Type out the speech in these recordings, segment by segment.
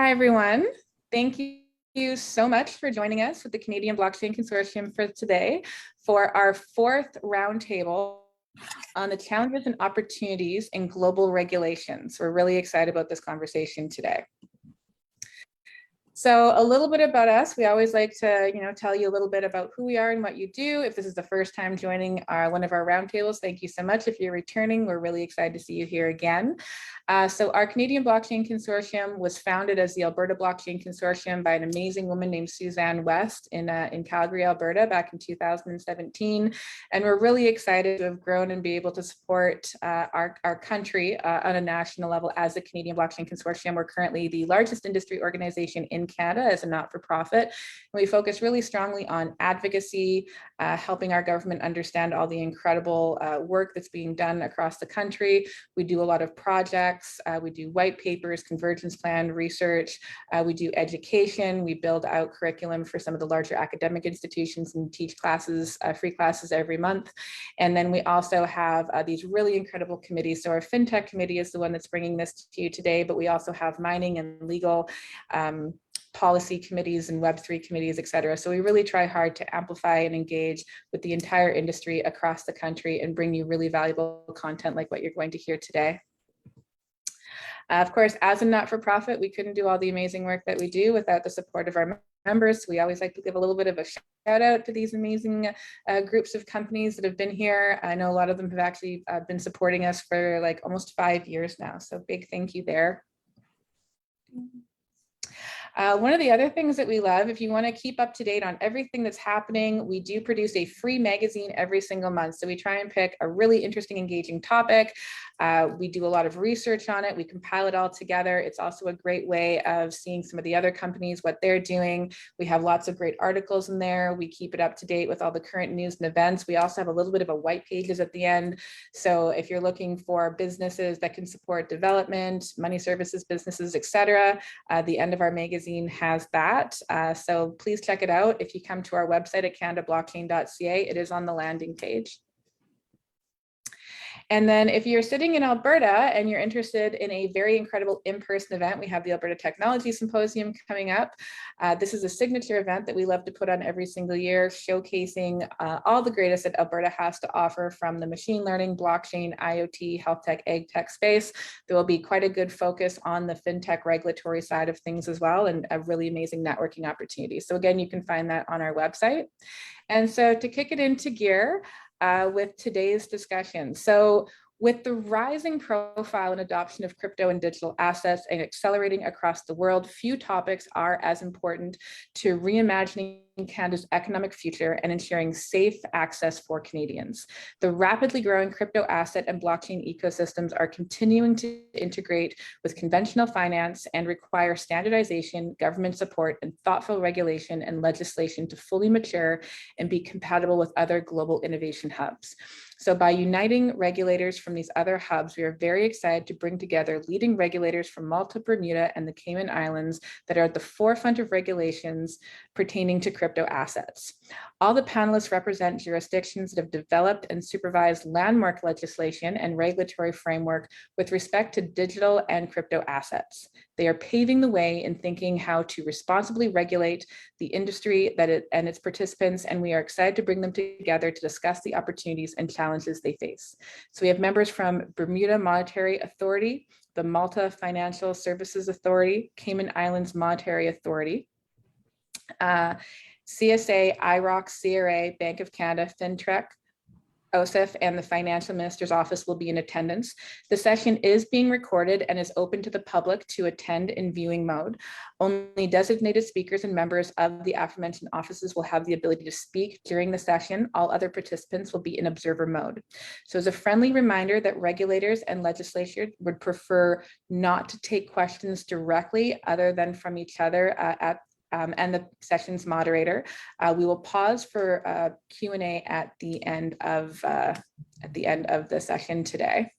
Hi, everyone. Thank you so much for joining us with the Canadian Blockchain Consortium for today for our fourth roundtable on the challenges and opportunities in global regulations. We're really excited about this conversation today. So a little bit about us. We always like to, tell you a little bit about who we are and what you do. If this is the first time joining one of our roundtables, thank you so much. If you're returning, we're really excited to see you here again. So our Canadian Blockchain Consortium was founded as the Alberta Blockchain Consortium by an amazing woman named Suzanne West in Calgary, Alberta, back in 2017. And we're really excited to have grown and be able to support our country on a national level as the Canadian Blockchain Consortium. We're currently the largest industry organization in Canada as a not-for-profit. We focus really strongly on advocacy, helping our government understand all the incredible work that's being done across the country. We do a lot of projects. We do white papers, convergence plan research. We do education. We build out curriculum for some of the larger academic institutions and teach classes, free classes every month. And then we also have these really incredible committees. So our FinTech committee is the one that's bringing this to you today, but we also have mining and legal policy committees and Web3 committees, et cetera. So we really try hard to amplify and engage with the entire industry across the country and bring you really valuable content like what you're going to hear today. Of course, as a not-for-profit, we couldn't do all the amazing work that we do without the support of our members. We always like to give a little bit of a shout out to these amazing groups of companies that have been here. I know a lot of them have actually been supporting us for like almost 5 years now. So big thank you there. One of the other things that we love, if you want to keep up to date on everything that's happening, we do produce a free magazine every single month. So we try and pick a really interesting, engaging topic. We do a lot of research on it. We compile it all together. It's also a great way of seeing some of the other companies, what they're doing. We have lots of great articles in there. We keep it up to date with all the current news and events. We also have a little bit of a white pages at the end. So if you're looking for businesses that can support development, money services businesses, et cetera, the end of our magazine has that. So please check it out. If you come to our website at canadablockchain.ca, it is on the landing page. And then if you're sitting in Alberta and you're interested in a very incredible in-person event, we have the Alberta Technology Symposium coming up. This is a signature event that we love to put on every single year, showcasing all the greatest that Alberta has to offer from the machine learning, blockchain, IoT, health tech, ag tech space. There will be quite a good focus on the fintech regulatory side of things as well, and a really amazing networking opportunity. So again, you can find that on our website. And so to kick it into gear, with today's discussion. So with the rising profile and adoption of crypto and digital assets and accelerating across the world, few topics are as important to reimagining Canada's economic future and ensuring safe access for Canadians. The rapidly growing crypto asset and blockchain ecosystems are continuing to integrate with conventional finance and require standardization, government support, and thoughtful regulation and legislation to fully mature and be compatible with other global innovation hubs. So by uniting regulators from these other hubs, we are very excited to bring together leading regulators from Malta, Bermuda, and the Cayman Islands that are at the forefront of regulations pertaining to crypto assets. All the panelists represent jurisdictions that have developed and supervised landmark legislation and regulatory framework with respect to digital and crypto assets. They are paving the way in thinking how to responsibly regulate the industry and its participants, and we are excited to bring them together to discuss the opportunities and challenges they face. So we have members from Bermuda Monetary Authority, the Malta Financial Services Authority, Cayman Islands Monetary Authority, CSA, IROC, CRA, Bank of Canada, FinTech, OSIF, and the Financial Minister's Office will be in attendance. The session is being recorded and is open to the public to attend in viewing mode. Only designated speakers and members of the aforementioned offices will have the ability to speak during the session. All other participants will be in observer mode. So as a friendly reminder that regulators and legislators would prefer not to take questions directly other than from each other and the session's moderator. We will pause for Q&A at the end of the session today.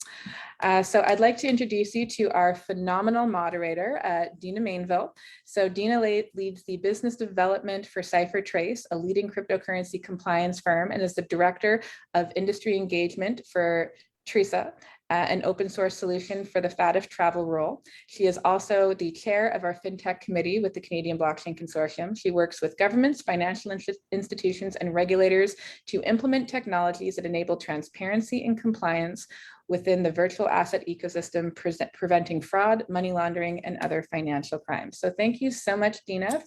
So I'd like to introduce you to our phenomenal moderator, Dina Mainville. So Dina leads the business development for CipherTrace, a leading cryptocurrency compliance firm, and is the director of industry engagement for TRISA, an open source solution for the FATF travel rule. She is also the chair of our FinTech committee with the Canadian Blockchain Consortium. She works with governments, financial institutions, and regulators to implement technologies that enable transparency and compliance within the virtual asset ecosystem, preventing fraud, money laundering, and other financial crimes. So thank you so much, Dina,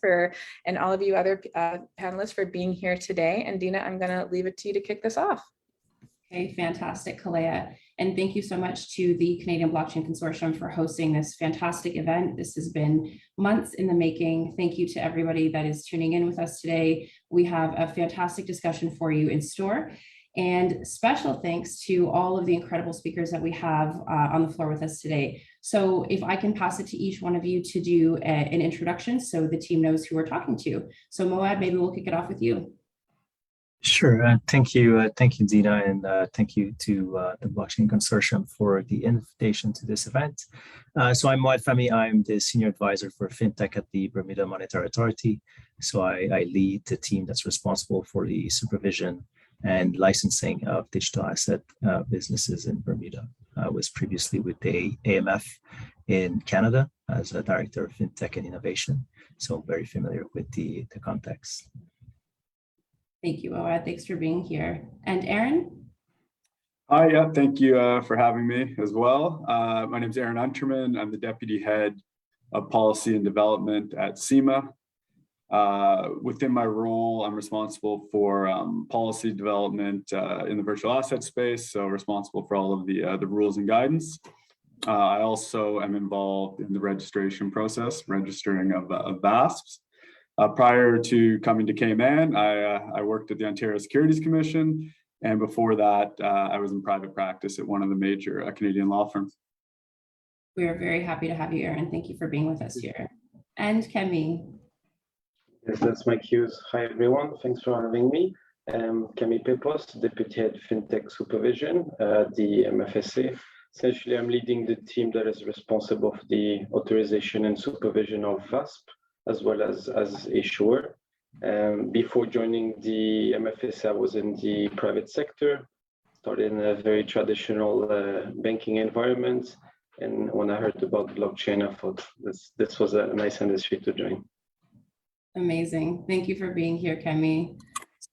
and all of you other panelists for being here today. And Dina, I'm gonna leave it to you to kick this off. Okay, fantastic, Kalea. And thank you so much to the Canadian Blockchain Consortium for hosting this fantastic event. This has been months in the making. Thank you to everybody that is tuning in with us today. We have a fantastic discussion for you in store. And special thanks to all of the incredible speakers that we have on the floor with us today. So if I can pass it to each one of you to do an introduction so the team knows who we're talking to. So Moab, maybe we'll kick it off with you. Sure. Thank you, Dina, and thank you to the Blockchain Consortium for the invitation to this event. So I'm Moad Femi. I'm the Senior Advisor for FinTech at the Bermuda Monetary Authority. So I lead the team that's responsible for the supervision and licensing of digital asset businesses in Bermuda. I was previously with the AMF in Canada as a Director of FinTech and Innovation. So I'm very familiar with the context. Thank you, Moad. Thanks for being here. And Aaron? Hi, yeah, thank you for having me as well. My name is Aaron Unterman. I'm the Deputy Head of Policy and Development at CIMA. Within my role, I'm responsible for policy development in the virtual asset space, so responsible for all of the rules and guidance. I also am involved in the registration process, registering of VASPs. Prior to coming to Cayman, I worked at the Ontario Securities Commission, and before that, I was in private practice at one of the major Canadian law firms. We are very happy to have you, Aaron. Thank you for being with us here. And Kemi? Yes, that's my cues. Hi, everyone. Thanks for having me. Kemi Pepos, Deputy Head FinTech Supervision at the MFSA. Essentially, I'm leading the team that is responsible for the authorization and supervision of VASP, as well as issuer. Before joining the MFSA, I was in the private sector, started in a very traditional banking environment. And when I heard about blockchain, I thought this was a nice industry to join. Amazing. Thank you for being here, Kemi.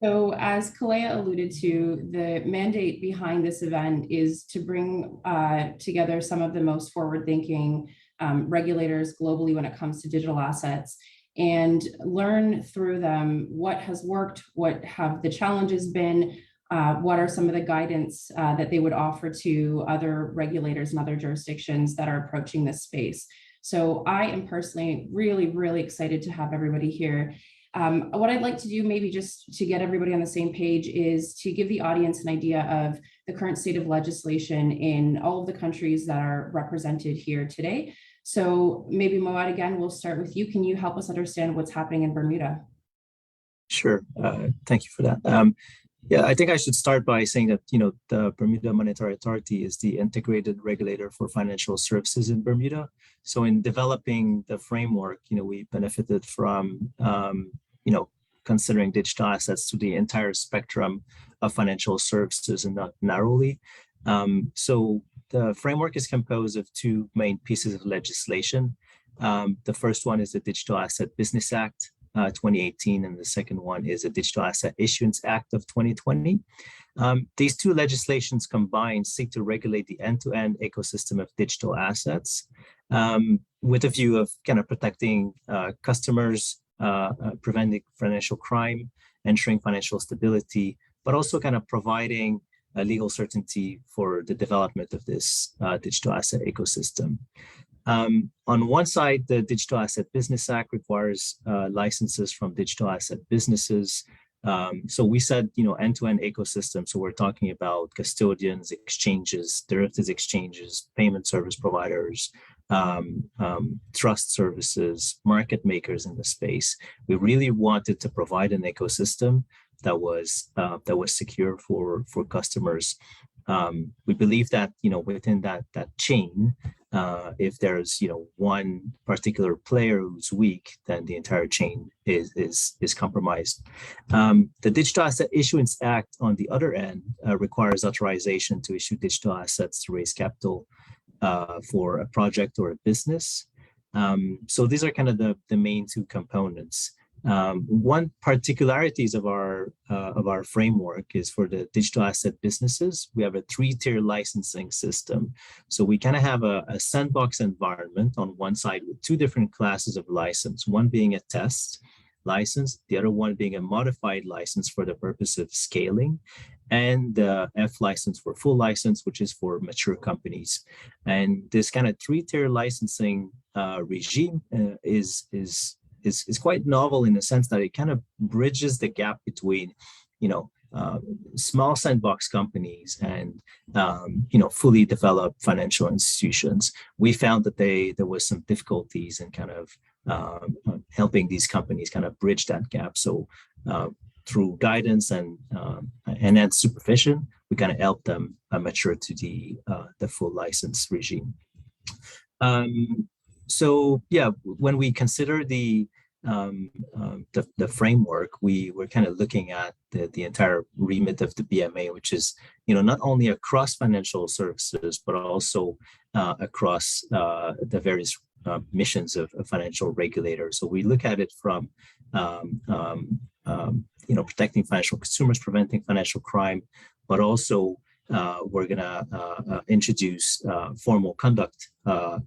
So as Kalea alluded to, the mandate behind this event is to bring together some of the most forward-thinking regulators globally when it comes to digital assets and learn through them what has worked, what have the challenges been, what are some of the guidance that they would offer to other regulators and other jurisdictions that are approaching this space. So I am personally really excited to have everybody here. What I'd like to do, maybe just to get everybody on the same page, is to give the audience an idea of the current state of legislation in all of the countries that are represented here today. So maybe Moad, again, we'll start with you. Can you help us understand what's happening in Bermuda? Sure. Thank you for that. Yeah, I think I should start by saying that, the Bermuda Monetary Authority is the integrated regulator for financial services in Bermuda. So in developing the framework, we benefited from, considering digital assets to the entire spectrum of financial services and not narrowly. So the framework is composed of two main pieces of legislation. The first one is the Digital Asset Business Act, 2018, and the second one is the Digital Asset Issuance Act of 2020. These two legislations combined seek to regulate the end-to-end ecosystem of digital assets with a view of kind of protecting customers, preventing financial crime, ensuring financial stability, but also kind of providing legal certainty for the development of this digital asset ecosystem. On one side, the Digital Asset Business Act requires licenses from digital asset businesses. So we said, end-to-end ecosystem. So we're talking about custodians, exchanges, derivatives exchanges, payment service providers, trust services, market makers in the space. We really wanted to provide an ecosystem that was secure for customers We believe that, within that chain, if there's, one particular player who's weak, then the entire chain is compromised. The Digital Asset Issuance Act, on the other end, requires authorization to issue digital assets to raise capital for a project or a business. So these are kind of the main two components. One particularities of our framework is for the digital asset businesses, we have a 3-tier licensing system. So we kind of have a sandbox environment on one side with 2 different classes of license, one being a test license, the other one being a modified license for the purpose of scaling, and the F license for full license, which is for mature companies. And this kind of 3-tier licensing regime is quite novel in the sense that it kind of bridges the gap between, small sandbox companies and, fully developed financial institutions. We found that there was some difficulties in kind of helping these companies kind of bridge that gap. So through guidance and then supervision, we kind of help them mature to the full license regime. So yeah, when we consider the framework, we were kind of looking at the entire remit of the BMA, which is, not only across financial services, but also across the various missions of financial regulators. So we look at it from, protecting financial consumers, preventing financial crime, but also we're going to introduce formal conduct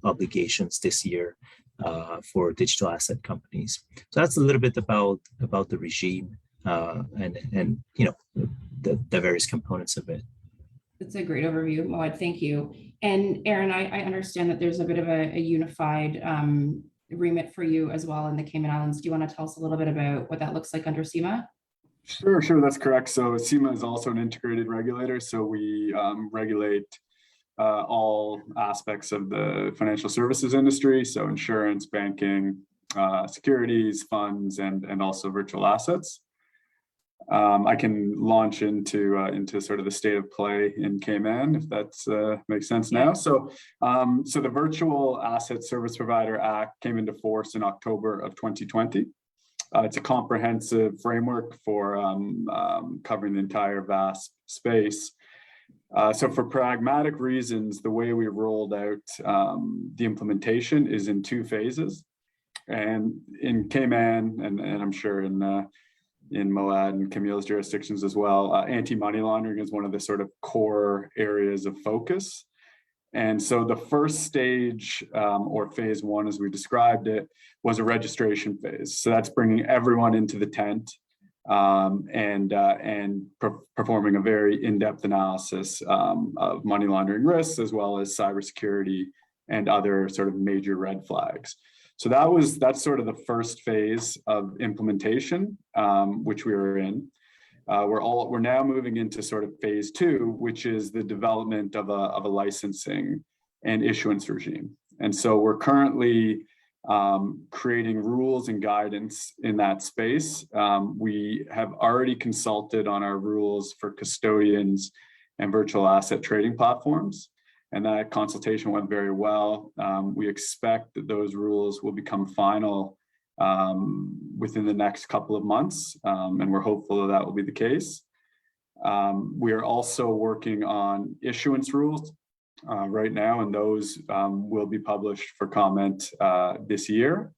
obligations this year for digital asset companies. So that's a little bit about the regime and the various components of it. That's a great overview, Moad. Thank you. And Aaron, I understand that there's a bit of a unified remit for you as well in the Cayman Islands. Do you want to tell us a little bit about what that looks like under CIMA? Sure, that's correct. So CIMA is also an integrated regulator. So we regulate all aspects of the financial services industry. So insurance, banking, securities, funds, and also virtual assets. I can launch into sort of the state of play in Cayman, if that makes sense now. So the Virtual Asset Service Provider Act came into force in October of 2020. It's a comprehensive framework for covering the entire vast space. So for pragmatic reasons, the way we rolled out the implementation is in 2 phases. And in Cayman, and I'm sure in Moad and Camille's jurisdictions as well, anti-money laundering is one of the sort of core areas of focus. And so the first stage, or phase 1, as we described it, was a registration phase. So that's bringing everyone into the tent and performing a very in-depth analysis of money laundering risks, as well as cybersecurity and other sort of major red flags. So that's sort of the first phase of implementation, which we were in. We're now moving into sort of phase 2, which is the development of a licensing and issuance regime. And so we're currently creating rules and guidance in that space. We have already consulted on our rules for custodians and virtual asset trading platforms, and that consultation went very well. We expect that those rules will become final within the next couple of months, and we're hopeful that will be the case. We are also working on issuance rules right now, and those will be published for comment this year.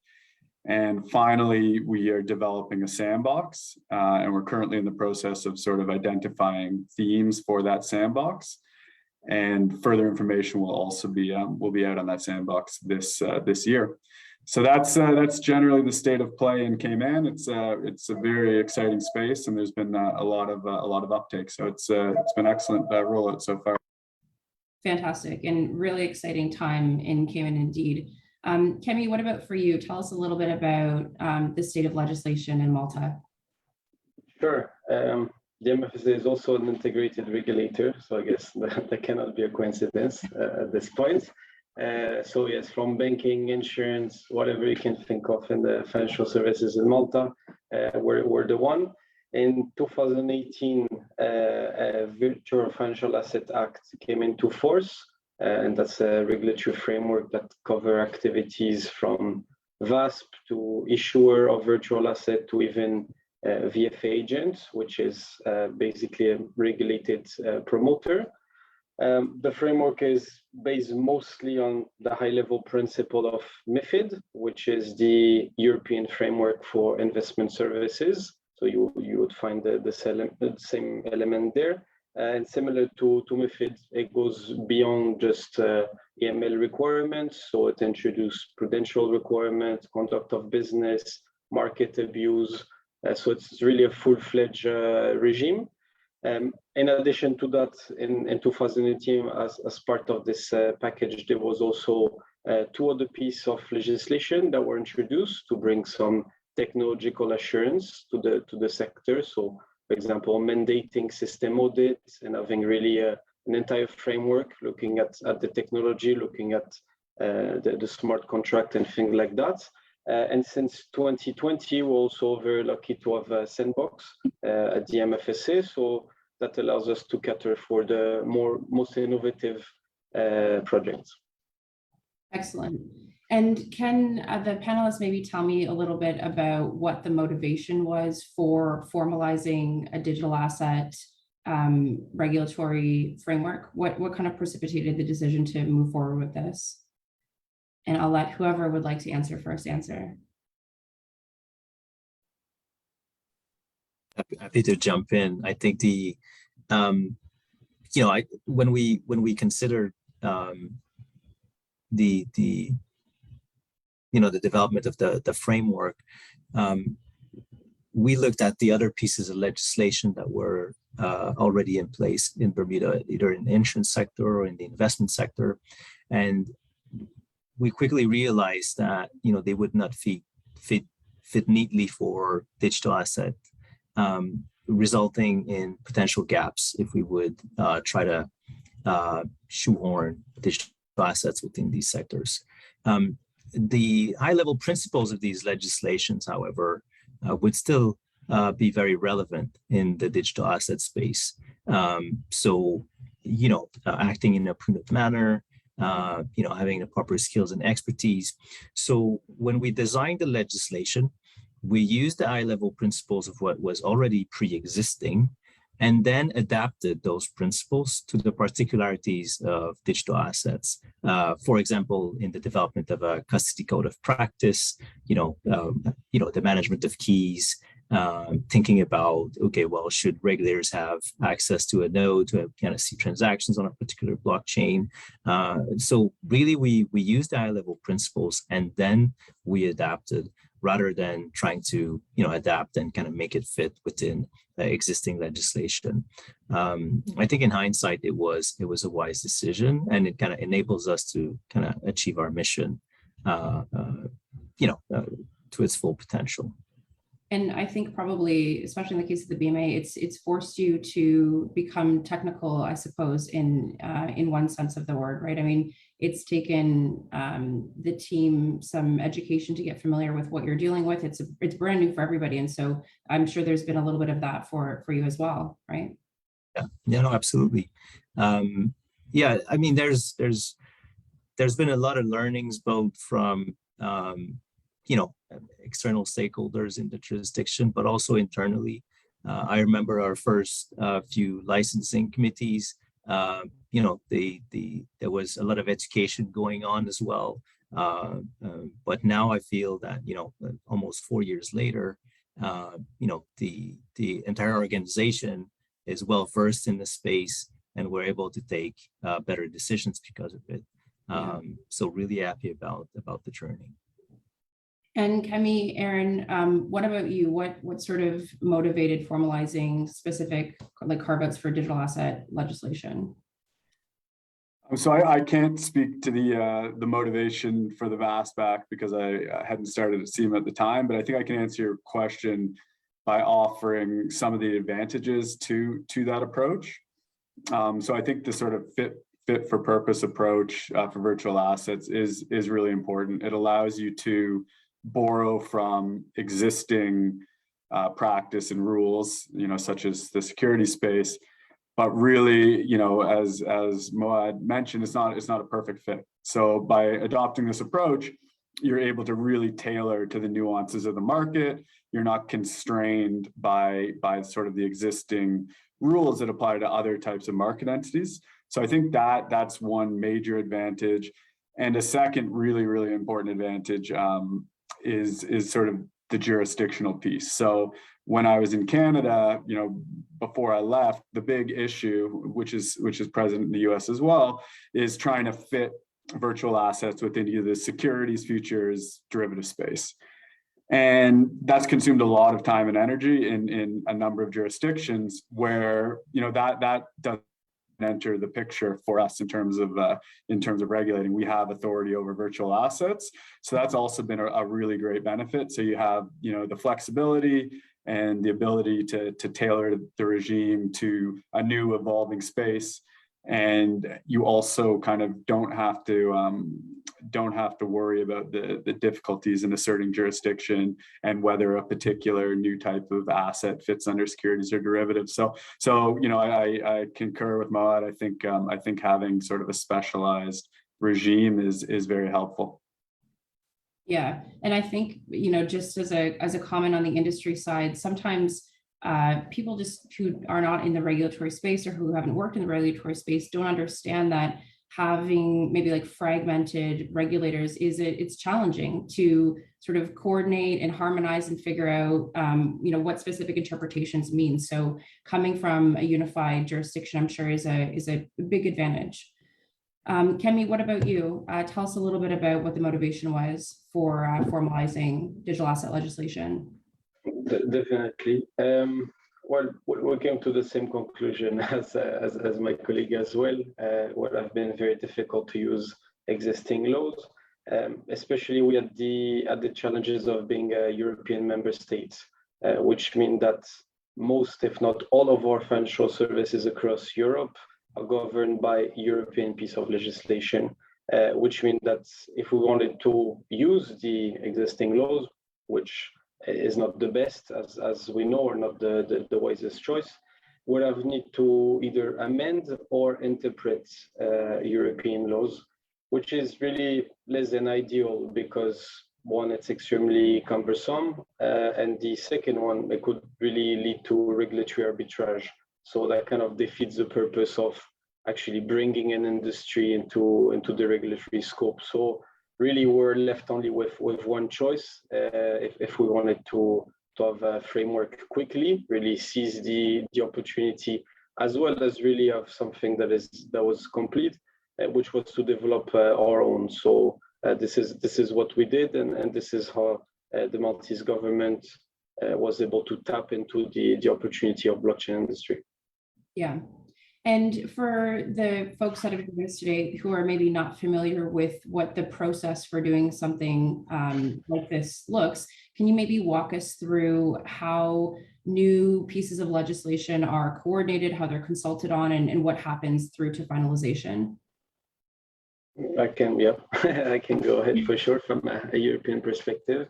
And finally, we are developing a sandbox, and we're currently in the process of sort of identifying themes for that sandbox. And further information will also be out on that sandbox this year. So that's generally the state of play in Cayman. It's a very exciting space, and there's been a lot of uptake. So it's been excellent rollout so far. Fantastic and really exciting time in Cayman indeed. Kemi, what about for you? Tell us a little bit about the state of legislation in Malta. Sure. The MFSA is also an integrated regulator, so I guess that cannot be a coincidence at this point. So yes, from banking, insurance, whatever you can think of in the financial services in Malta, we're the one. In 2018, a Virtual Financial Asset Act came into force, and that's a regulatory framework that covers activities from VASP to issuer of virtual asset to even VFA agent, which is basically a regulated promoter. The framework is based mostly on the high-level principle of MiFID, which is the European framework for investment services. So you would find the same element there. And similar to MiFID, it goes beyond just AML requirements. So it introduced prudential requirements, conduct of business, market abuse. So it's really a full-fledged regime. In addition to that, in 2018, as part of this package, there was also two other pieces of legislation that were introduced to bring some technological assurance to the sector. So, for example, mandating system audits and having really an entire framework looking at the technology, looking at the smart contract and things like that. And since 2020, we're also very lucky to have a sandbox at the MFSA. So that allows us to cater for the most innovative projects. Excellent. And can the panelists maybe tell me a little bit about what the motivation was for formalizing a digital asset regulatory framework? What kind of precipitated the decision to move forward with this? And I'll let whoever would like to answer first answer. Happy to jump in. I think when we consider the development of the framework, we looked at the other pieces of legislation that were already in place in Bermuda, either in the insurance sector or in the investment sector, and we quickly realized that they would not fit neatly for digital asset, resulting in potential gaps if we would try to shoehorn digital assets within these sectors. The high-level principles of these legislations, however, would still be very relevant in the digital asset space. So, acting in a prudent manner, having the proper skills and expertise. So when we designed the legislation, we used the high-level principles of what was already pre-existing, and then adapted those principles to the particularities of digital assets. For example, in the development of a custody code of practice, the management of keys, thinking about, okay, well, should regulators have access to a node to kind of see transactions on a particular blockchain? So really, we used the high-level principles and then we adapted, rather than trying to adapt and kind of make it fit within existing legislation. I think in hindsight, it was a wise decision, and it kind of enables us to kind of achieve our mission, to its full potential. And I think probably, especially in the case of the BMA, it's forced you to become technical, I suppose, in one sense of the word, right? I mean, it's taken the team some education to get familiar with what you're dealing with. It's brand new for everybody, and so I'm sure there's been a little bit of that for you as well, right? Yeah, no, absolutely. Yeah, I mean, there's been a lot of learnings both from external stakeholders in the jurisdiction, but also internally. I remember our first few licensing committees. There was a lot of education going on as well. But now I feel that almost 4 years later, the entire organization is well versed in the space, and we're able to take better decisions because of it. So really happy about the journey. And Kemi, Aaron, what about you? What sort of motivated formalizing specific carve-outs for digital asset legislation? So I can't speak to the motivation for the VASP Act because I hadn't started at CIMA at the time, but I think I can answer your question by offering some of the advantages to that approach. So I think the sort of fit for purpose approach for virtual assets is really important. It allows you to borrow from existing practice and rules, such as the security space. But really, as Moad mentioned, it's not a perfect fit. So by adopting this approach, you're able to really tailor to the nuances of the market. You're not constrained by sort of the existing rules that apply to other types of market entities. So I think that's one major advantage. And a second really, really important advantage is sort of the jurisdictional piece. So when I was in Canada, before I left, the big issue, which is present in the US as well, is trying to fit virtual assets within either the securities, futures, derivative space. And that's consumed a lot of time and energy in a number of jurisdictions where, that doesn't enter the picture for us in terms of regulating. We have authority over virtual assets. So that's also been a really great benefit. So you have, the flexibility and the ability to tailor the regime to a new evolving space. And you also kind of don't have to worry about the difficulties in asserting jurisdiction and whether a particular new type of asset fits under securities or derivatives. So I concur with Moad. I think having sort of a specialized regime is very helpful. Yeah, and I think just as a comment on the industry side, sometimes people just who are not in the regulatory space or who haven't worked in the regulatory space don't understand that having maybe like fragmented regulators it's challenging to sort of coordinate and harmonize and figure out what specific interpretations mean. So coming from a unified jurisdiction, I'm sure is a big advantage. Kemi, what about you? Tell us a little bit about what the motivation was for formalizing digital asset legislation. Definitely. Well, we came to the same conclusion as my colleague as well. What have been very difficult to use existing laws, especially we had the challenges of being a European member state, which mean that most, if not all, of our financial services across Europe are governed by European piece of legislation, which means that if we wanted to use the existing laws, which is not the best, as we know, or not the wisest choice, would have need to either amend or interpret European laws, which is really less than ideal because one, it's extremely cumbersome, and the second one, it could really lead to regulatory arbitrage. So that kind of defeats the purpose of actually bringing an industry into the regulatory scope. So really we're left only with one choice if we wanted to have a framework quickly, really seize the opportunity, as well as really have something that was complete, which was to develop our own. So this is what we did, and this is how the Maltese government was able to tap into the opportunity of blockchain industry. Yeah. And for the folks that have joined us today who are maybe not familiar with what the process for doing something like this looks, can you maybe walk us through how new pieces of legislation are coordinated, how they're consulted on, and what happens through to finalization? I can go ahead for sure from a European perspective.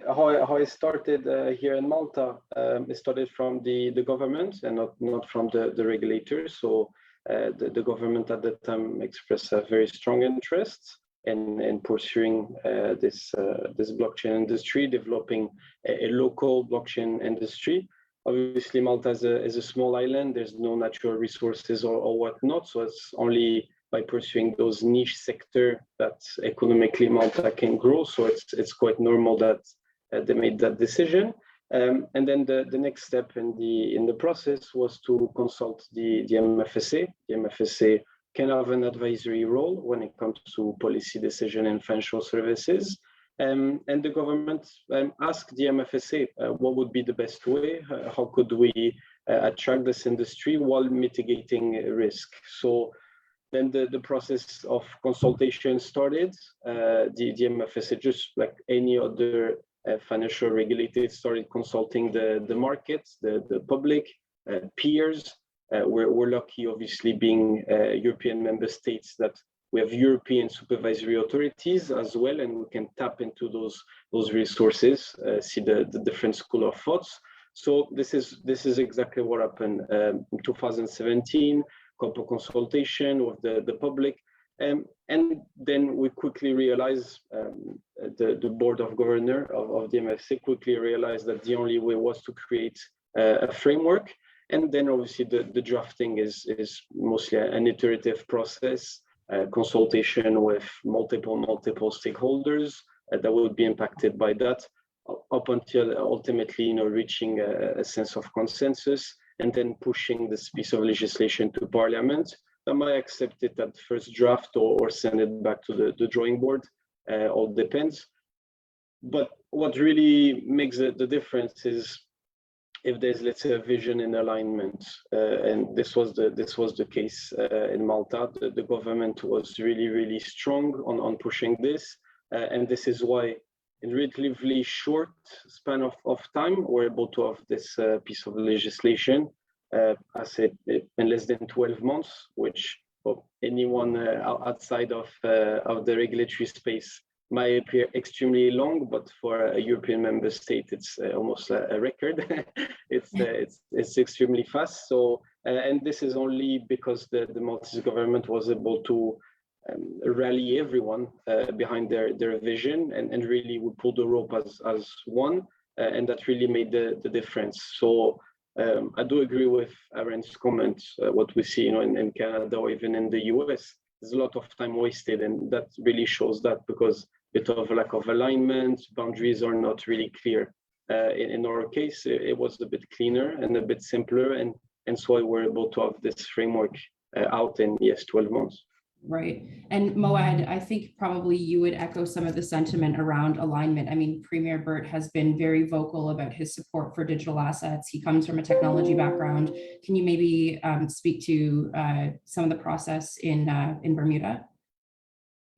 How it started here in Malta, it started from the government and not from the regulators. So the government at that time expressed a very strong interest in pursuing this blockchain industry, developing a local blockchain industry. Obviously, Malta is a small island. There's no natural resources or whatnot. So it's only by pursuing those niche sector that economically Malta can grow. So it's quite normal that they made that decision. And then the next step in the process was to consult the MFSA. The MFSA can have an advisory role when it comes to policy decision in financial services. And the government asked the MFSA what would be the best way, how could we attract this industry while mitigating risk. So then the process of consultation started. The MFSA, just like any other financial regulator, started consulting the markets, the public, peers. We're lucky, obviously, being European member states, that We have European supervisory authorities as well, and we can tap into those resources, see the different school of thoughts. So this is exactly what happened in 2017, couple consultation with the public. And then we quickly realized, the board of governors of the MFC quickly realized that the only way was to create a framework. And then obviously the drafting is mostly an iterative process, consultation with multiple stakeholders that would be impacted by that, up until ultimately, reaching a sense of consensus, and then pushing this piece of legislation to Parliament. That might accept it at first draft or send it back to the drawing board. All depends. But what really makes the difference is if there's, let's say, a vision and alignment, and this was the case in Malta. The government was really strong on pushing this, and this is why in relatively short span of time we're able to have this piece of legislation. I said in less than 12 months, which for anyone outside of the regulatory space might appear extremely long, but for a European member state, it's almost a record. It's extremely fast. So, and this is only because the Maltese government was able to rally everyone behind their vision, and really would pull the rope as one, and that really made the difference. So I do agree with Aaron's comments. What we see, in Canada or even in the US, there's a lot of time wasted, and that really shows that, because bit of lack of alignment, boundaries are not really clear. In our case, it was a bit cleaner and a bit simpler, and so we're able to have this framework out in 12 months. Right. And Moad, I think probably you would echo some of the sentiment around alignment. I mean, Premier Burt has been very vocal about his support for digital assets. He comes from a technology background. Can you maybe speak to some of the process in Bermuda?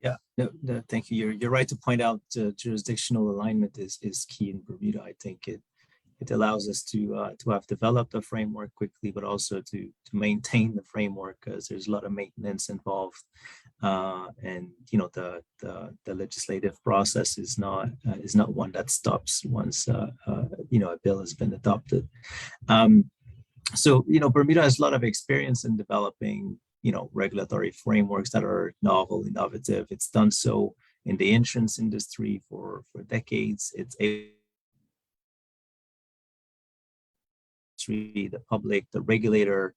Yeah, no, thank you. You're right to point out jurisdictional alignment is key in Bermuda. I think it allows us to have developed a framework quickly, but also to maintain the framework, because there's a lot of maintenance involved, and the legislative process is not one that stops once a bill has been adopted. So Bermuda has a lot of experience in developing regulatory frameworks that are novel, innovative. It's done so in the insurance industry for decades. The public, the regulator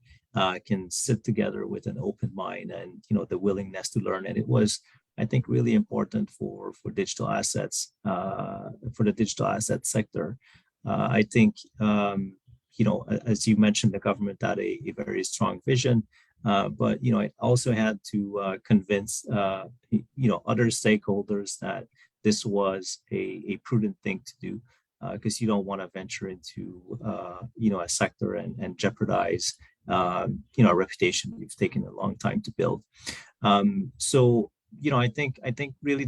can sit together with an open mind and the willingness to learn. And it was, I think, really important for digital assets, for the digital asset sector. I think as you mentioned, the government had a very strong vision, but it also had to convince other stakeholders that this was a prudent thing to do. Because you don't want to venture into a sector and jeopardize a reputation you've taken a long time to build. So I think really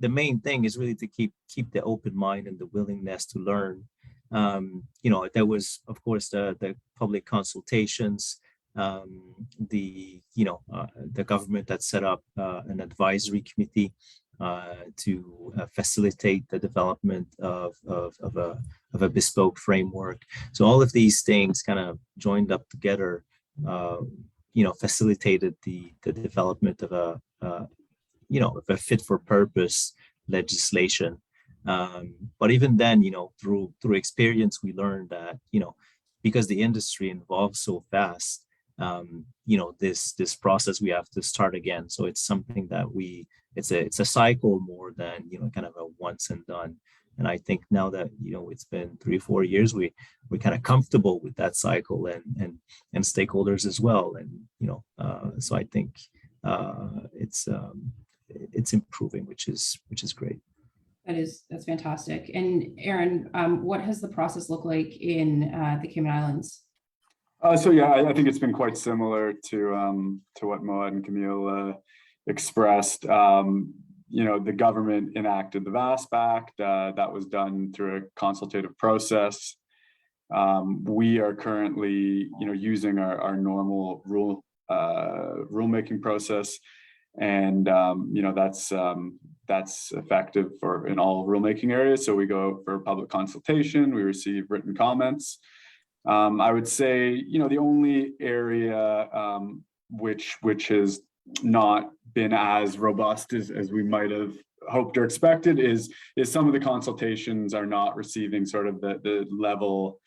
the main thing is really to keep the open mind and the willingness to learn. There was, of course, the public consultations. The government that set up an advisory committee to facilitate the development of a bespoke framework. So all of these things kind of joined up together, facilitated the development of a fit for purpose legislation. But even then, through experience, we learned that because the industry evolves so fast, this process we have to start again. So it's something that it's a cycle more than kind of a once and done. And I think now that it's been 3-4 years, we're kind of comfortable with that cycle, and stakeholders as well. And so I think it's improving, which is great. That's fantastic. And Aaron, what has the process looked like in the Cayman Islands? So yeah, I think it's been quite similar to what Moad and Camille expressed. The government enacted the VASP Act. That was done through a consultative process. We are currently, using our normal rulemaking process. And that's effective for in all rulemaking areas. So we go for public consultation, we receive written comments. I would say, the only area which has not been as robust as we might have hoped or expected is some of the consultations are not receiving sort of the level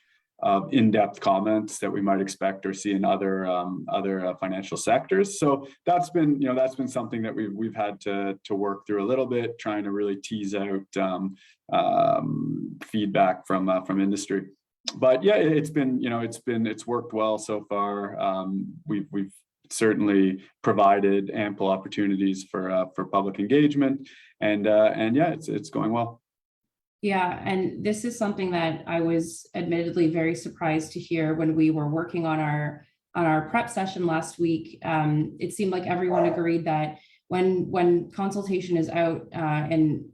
of in-depth comments that we might expect or see in other financial sectors. So that's been something that we've had to work through a little bit, trying to really tease out feedback from industry. But yeah, it's worked well so far. We've certainly provided ample opportunities for public engagement, and yeah, it's going well. Yeah, and this is something that I was admittedly very surprised to hear when we were working on our prep session last week. It seemed like everyone agreed that when consultation is out and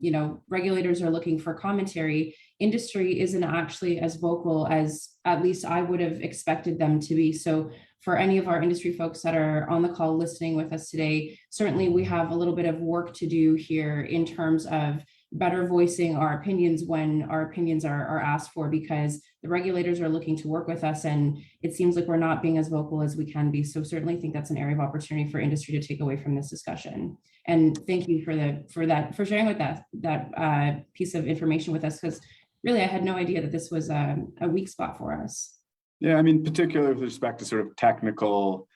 regulators are looking for commentary, industry isn't actually as vocal as at least I would have expected them to be. So for any of our industry folks that are on the call listening with us today, certainly we have a little bit of work to do here in terms of better voicing our opinions when our opinions are asked for, because the regulators are looking to work with us and it seems like we're not being as vocal as we can be. So certainly think that's an area of opportunity for industry to take away from this discussion. And thank you for sharing with that piece of information with us, because really I had no idea that this was a weak spot for us. Yeah, I mean, particularly with respect to sort of technical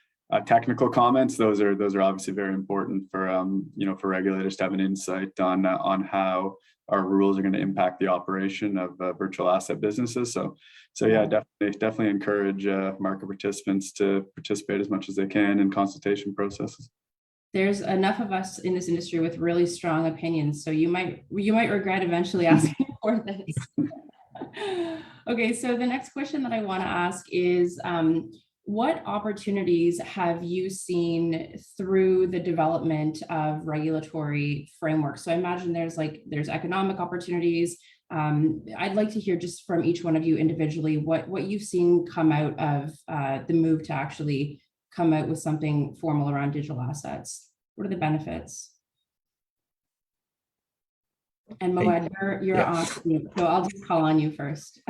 comments, those are obviously very important for for regulators to have an insight on how our rules are going to impact the operation of virtual asset businesses. So yeah, definitely encourage market participants to participate as much as they can in consultation processes. There's enough of us in this industry with really strong opinions, so you might regret eventually asking for this. Okay, so the next question that I want to ask is, what opportunities have you seen through the development of regulatory frameworks? So I imagine there's economic opportunities. I'd like to hear just from each one of you individually what you've seen come out of the move to actually come out with something formal around digital assets. What are the benefits? And Moed, you're on, so I'll just call on you first.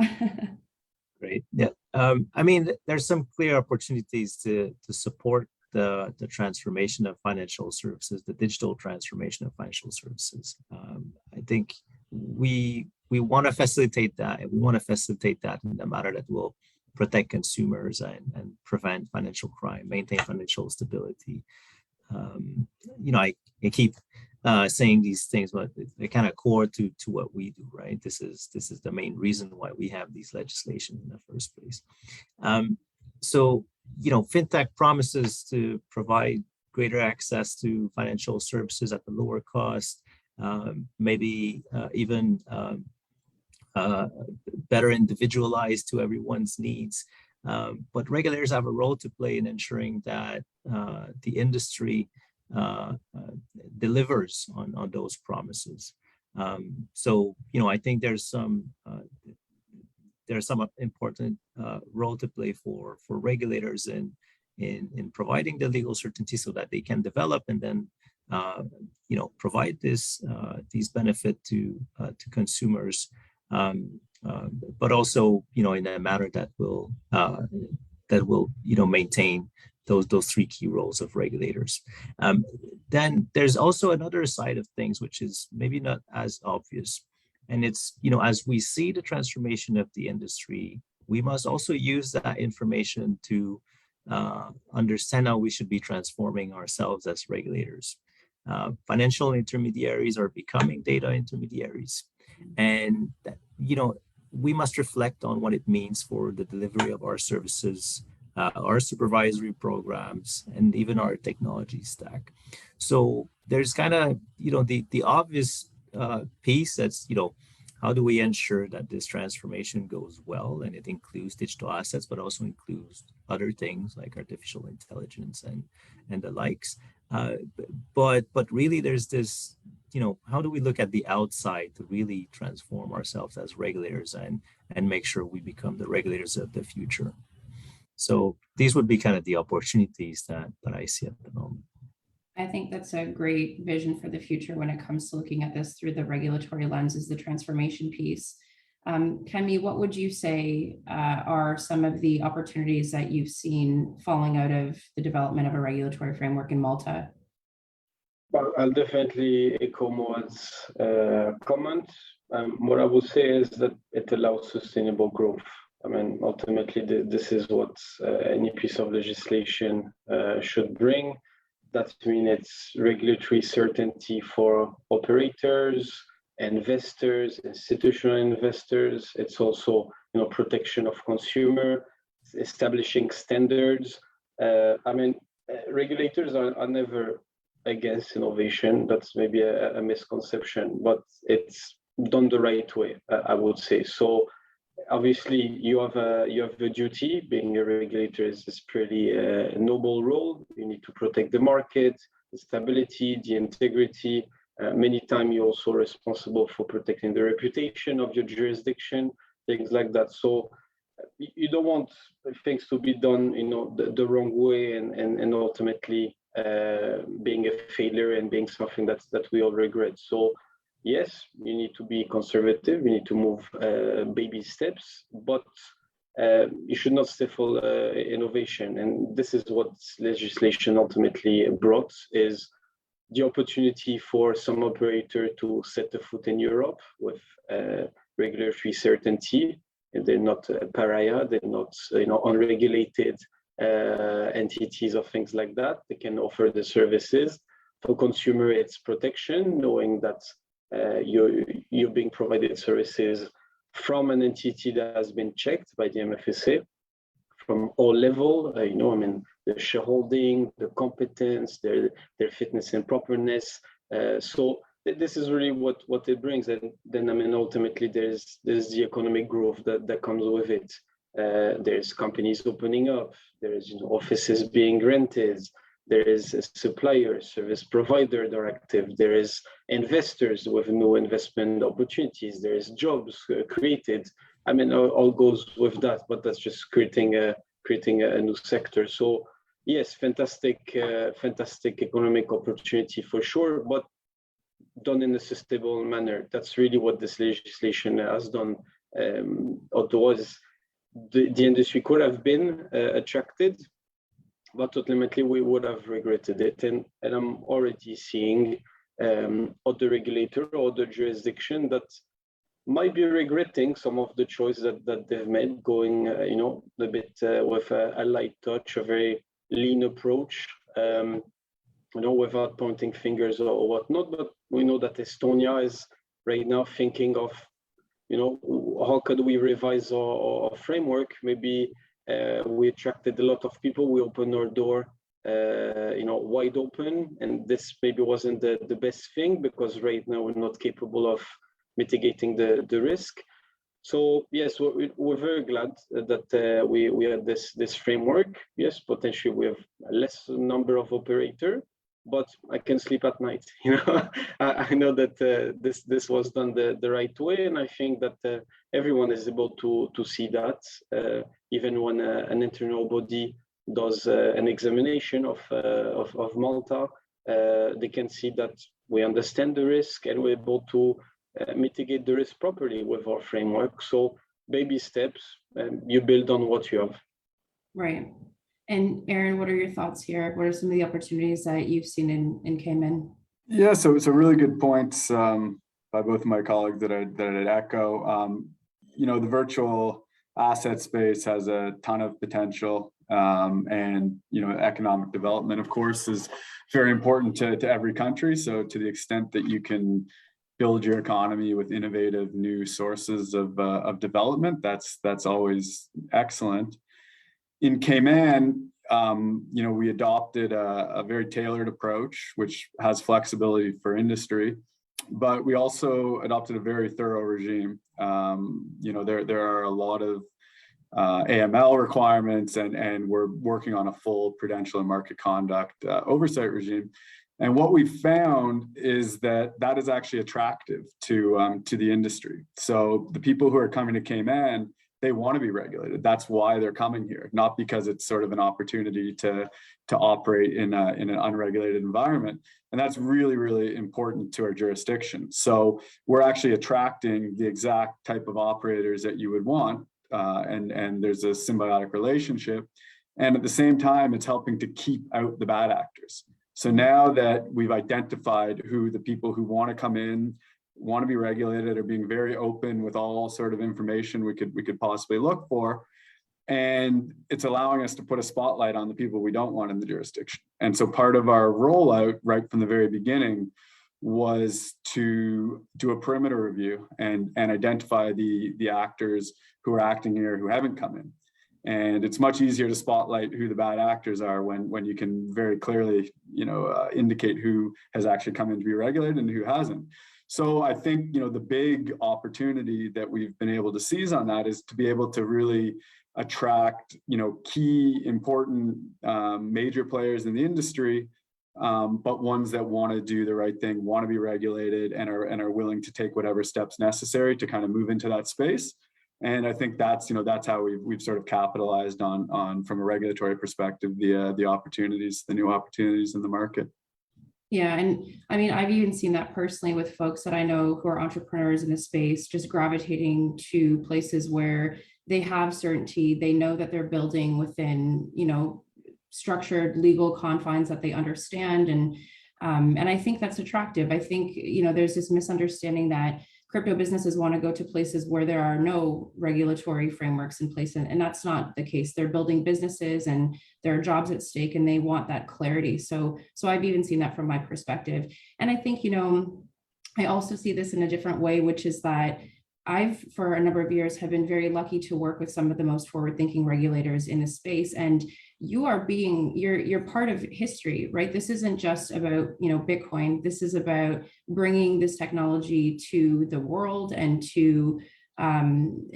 Great. Yeah. I mean, there's some clear opportunities to support the transformation of financial services, the digital transformation of financial services. I think we want to facilitate that. And we want to facilitate that in a manner that will protect consumers and prevent financial crime, maintain financial stability. I keep saying these things, but they're kind of core to what we do, right? This is the main reason why we have these legislation in the first place. So fintech promises to provide greater access to financial services at a lower cost, maybe even better individualized to everyone's needs. But regulators have a role to play in ensuring that the industry delivers on those promises. So I think there's some important role to play for regulators in providing the legal certainty so that they can develop and then provide these benefit to consumers, but also in a manner that will maintain those three key roles of regulators. Then there's also another side of things which is maybe not as obvious, and it's as we see the transformation of the industry, we must also use that information to understand how we should be transforming ourselves as regulators. Financial intermediaries are becoming data intermediaries, and we must reflect on what it means for the delivery of our services, our supervisory programs, and even our technology stack. So there's kind of the obvious piece that's how do we ensure that this transformation goes well, and it includes digital assets, but also includes other things like artificial intelligence and the likes. But really there's this, how do we look at the outside to really transform ourselves as regulators and make sure we become the regulators of the future? So these would be kind of the opportunities that I see at the moment. I think that's a great vision for the future when it comes to looking at this through the regulatory lens, is the transformation piece. Kemi, what would you say are some of the opportunities that you've seen falling out of the development of a regulatory framework in Malta? Well, I'll definitely echo Moad's comment. What I would say is that it allows sustainable growth. I mean, ultimately, this is what any piece of legislation should bring. That means it's regulatory certainty for operators, investors, institutional investors. It's also, protection of consumer, establishing standards. I mean, regulators are never against innovation. That's maybe a misconception, but it's done the right way, I would say. So obviously you have a duty. Being a regulator is pretty noble role. You need to protect the market, the stability, the integrity. Many times you're also responsible for protecting the reputation of your jurisdiction, things like that. So you don't want things to be done, the wrong way and ultimately being a failure and being something that we all regret. So yes, you need to be conservative. You need to move baby steps, but you should not stifle innovation. And this is what legislation ultimately brought, is the opportunity for some operator to set a foot in Europe with regulatory certainty. And they're not a pariah. They're not, unregulated entities or things like that. They can offer the services. For consumer, it's protection, knowing that you're being provided services from an entity that has been checked by the MFSA from all level. The shareholding, the competence, their fitness and properness. So this is really what it brings. And then ultimately there's the economic growth that comes with it. There's companies opening up. There's offices being rented. There is a supplier, service provider directive. There is investors with new investment opportunities. There is jobs created. All goes with that, but that's just creating a new sector. So yes, fantastic economic opportunity for sure, but done in a sustainable manner. That's really what this legislation has done. Otherwise, the industry could have been attracted, but ultimately we would have regretted it. And I'm already seeing other regulator or other jurisdiction that might be regretting some of the choices that they've made, going a bit with a light touch, a very lean approach, without pointing fingers or whatnot. But we know that Estonia is right now thinking of, how could we revise our framework? Maybe we attracted a lot of people. We opened our door, wide open, and this maybe wasn't the best thing, because right now we're not capable of mitigating the risk. So yes, we're very glad that we had this framework. Yes, potentially we have a less number of operators, but I can sleep at night. I know that this was done the right way, and I think that everyone is able to see that. Even when an internal body does an examination of Malta, they can see that we understand the risk and we're able to mitigate the risk properly with our framework. So baby steps, you build on what you have. Right. And Aaron, what are your thoughts here? What are some of the opportunities that you've seen in Cayman? Yeah, so really good points by both of my colleagues that I'd echo. The virtual asset space has a ton of potential, and economic development, of course, is very important to every country. So to the extent that you can build your economy with innovative new sources of development, that's always excellent. In Cayman, we adopted a very tailored approach, which has flexibility for industry, but we also adopted a very thorough regime. There are a lot of AML requirements, and we're working on a full prudential and market conduct oversight regime. And what we found is that is actually attractive to the industry. So the people who are coming to Cayman they want to be regulated. That's why they're coming here, not because it's sort of an opportunity to operate in an unregulated environment. And that's really, really important to our jurisdiction. So we're actually attracting the exact type of operators that you would want, and there's a symbiotic relationship. And at the same time, it's helping to keep out the bad actors. So now that we've identified who the people who want to come in, want to be regulated, are being very open with all sort of information we could possibly look for, and it's allowing us to put a spotlight on the people we don't want in the jurisdiction. And so part of our rollout right from the very beginning was to do a perimeter review and identify the actors who are acting here who haven't come in. And it's much easier to spotlight who the bad actors are when you can very clearly, indicate who has actually come in to be regulated and who hasn't. So I think, the big opportunity that we've been able to seize on that is to be able to really attract, key, important, major players in the industry, but ones that want to do the right thing, want to be regulated, and are willing to take whatever steps necessary to kind of move into that space. And I think that's how we've sort of capitalized on from a regulatory perspective, the opportunities, the new opportunities in the market. Yeah, and I mean, I've even seen that personally with folks that I know who are entrepreneurs in the space, just gravitating to places where they have certainty, they know that they're building within, structured legal confines that they understand. And I think that's attractive. I think, there's this misunderstanding that crypto businesses want to go to places where there are no regulatory frameworks in place. And that's not the case. They're building businesses and there are jobs at stake and they want that clarity. So I've even seen that from my perspective. And I think, I also see this in a different way, which is that I've, for a number of years, have been very lucky to work with some of the most forward-thinking regulators in the space. And you're part of history, right? This isn't just about, Bitcoin. This is about bringing this technology to the world and to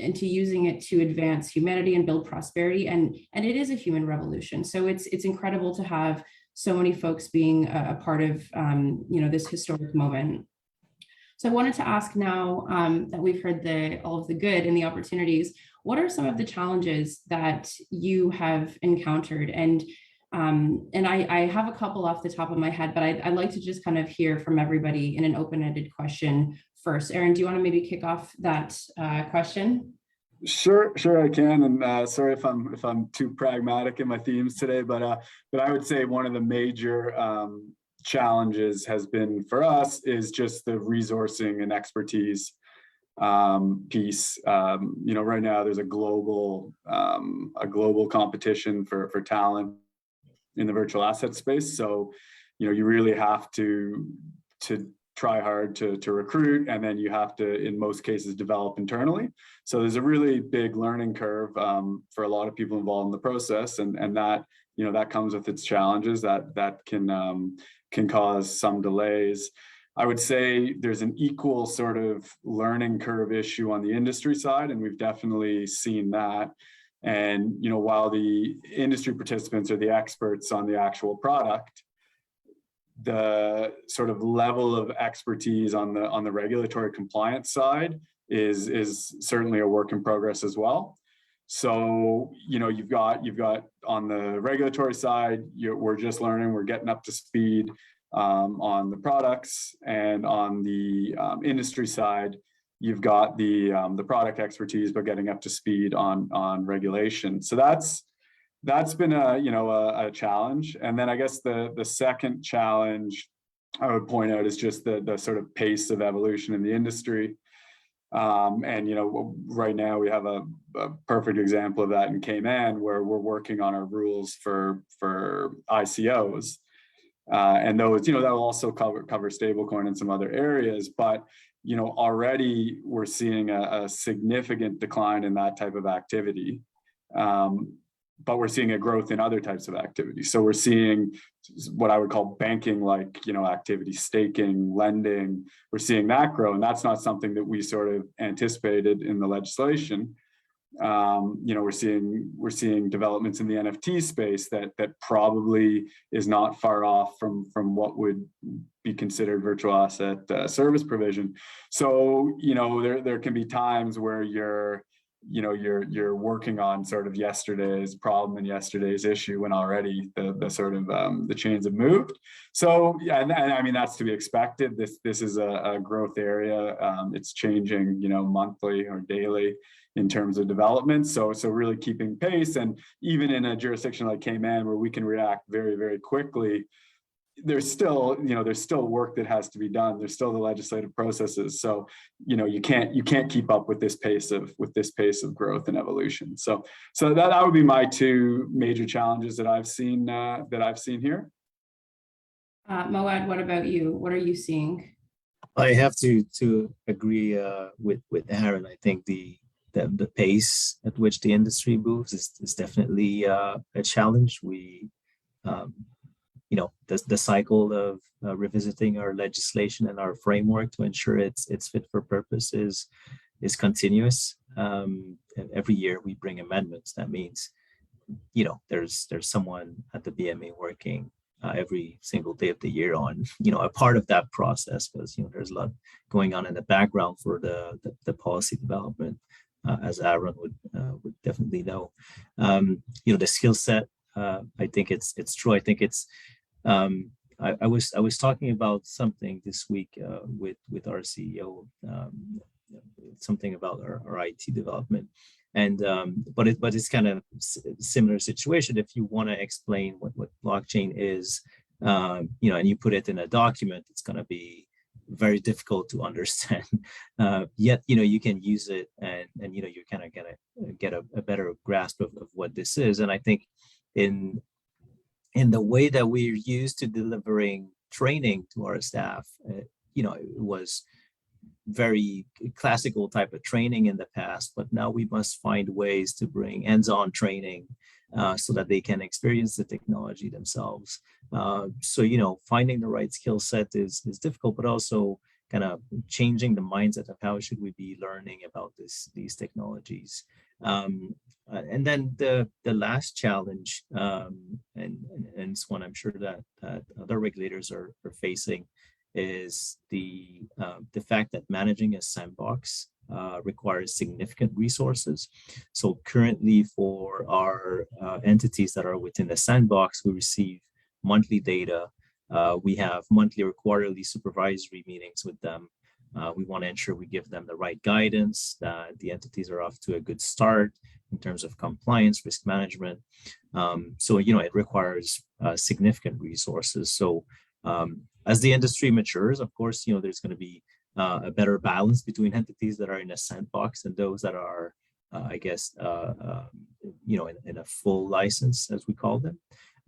using it to advance humanity and build prosperity. And it is a human revolution. So it's incredible to have so many folks being a part of, this historic moment. So I wanted to ask now that we've heard all of the good and the opportunities, what are some of the challenges that you have encountered? And I have a couple off the top of my head, but I'd like to just kind of hear from everybody in an open-ended question first. Aaron, do you want to maybe kick off that question? Sure, I can. And sorry if I'm too pragmatic in my themes today, but I would say one of the major challenges has been for us is just the resourcing and expertise piece. Right now there's a global competition for talent in the virtual asset space. So, you really have to try hard to recruit, and then you have to, in most cases, develop internally. So there's a really big learning curve for a lot of people involved in the process, and that that comes with its challenges that can cause some delays. I would say there's an equal sort of learning curve issue on the industry side, and we've definitely seen that. And while the industry participants are the experts on the actual product, the sort of level of expertise on the regulatory compliance side is certainly a work in progress as well. So you've got on the regulatory side, we're just learning, we're getting up to speed on the products, and on the industry side, you've got the product expertise, but getting up to speed on regulation. So that's been a challenge. And then I guess the second challenge I would point out is just the sort of pace of evolution in the industry. Right now we have a perfect example of that in Cayman, where we're working on our rules for ICOs. And those, that will also cover stablecoin and some other areas, but already we're seeing a significant decline in that type of activity. But we're seeing a growth in other types of activity. So we're seeing what I would call banking, like, activity, staking, lending. We're seeing that grow, and that's not something that we sort of anticipated in the legislation. We're seeing developments in the NFT space that probably is not far off from what would be considered virtual asset service provision. So there can be times where you're you're working on sort of yesterday's problem and yesterday's issue when already the sort of the chains have moved. So yeah, and I mean that's to be expected. This is a growth area. It's changing, monthly or daily in terms of development. So really keeping pace, and even in a jurisdiction like Cayman where we can react very, very quickly, there's still work that has to be done. There's still the legislative processes. So, you can't keep up with this pace of growth and evolution. So that would be my two major challenges that I've seen here. Moad, what about you? What are you seeing? I have to agree with Aaron. I think the pace at which the industry moves is definitely a challenge. We the cycle of revisiting our legislation and our framework to ensure it's fit for purpose is continuous. And every year we bring amendments. That means, there's someone at the BMA working every single day of the year on, a part of that process, because, there's a lot going on in the background for the policy development, as Aaron would definitely know. The skill set, I think it's true. I think it's, I was talking about something this week with our CEO, something about our IT development, and but it's kind of similar situation. If you want to explain what blockchain is, and you put it in a document, it's going to be very difficult to understand. Yet you can use it, and you're kind of gonna get a better grasp of what this is. And I think in the way that we're used to delivering training to our staff, it was very classical type of training in the past, but now we must find ways to bring hands-on training so that they can experience the technology themselves. So, finding the right skill set is difficult, but also kind of changing the mindset of how should we be learning about these technologies. And then the last challenge, and it's one I'm sure that other regulators are facing, is the fact that managing a sandbox requires significant resources. So currently, for our entities that are within the sandbox, we receive monthly data. We have monthly or quarterly supervisory meetings with them. We want to ensure we give them the right guidance, that the entities are off to a good start in terms of compliance, risk management. So, it requires significant resources. So as the industry matures, of course, there's going to be a better balance between entities that are in a sandbox and those that are, in a full license, as we call them.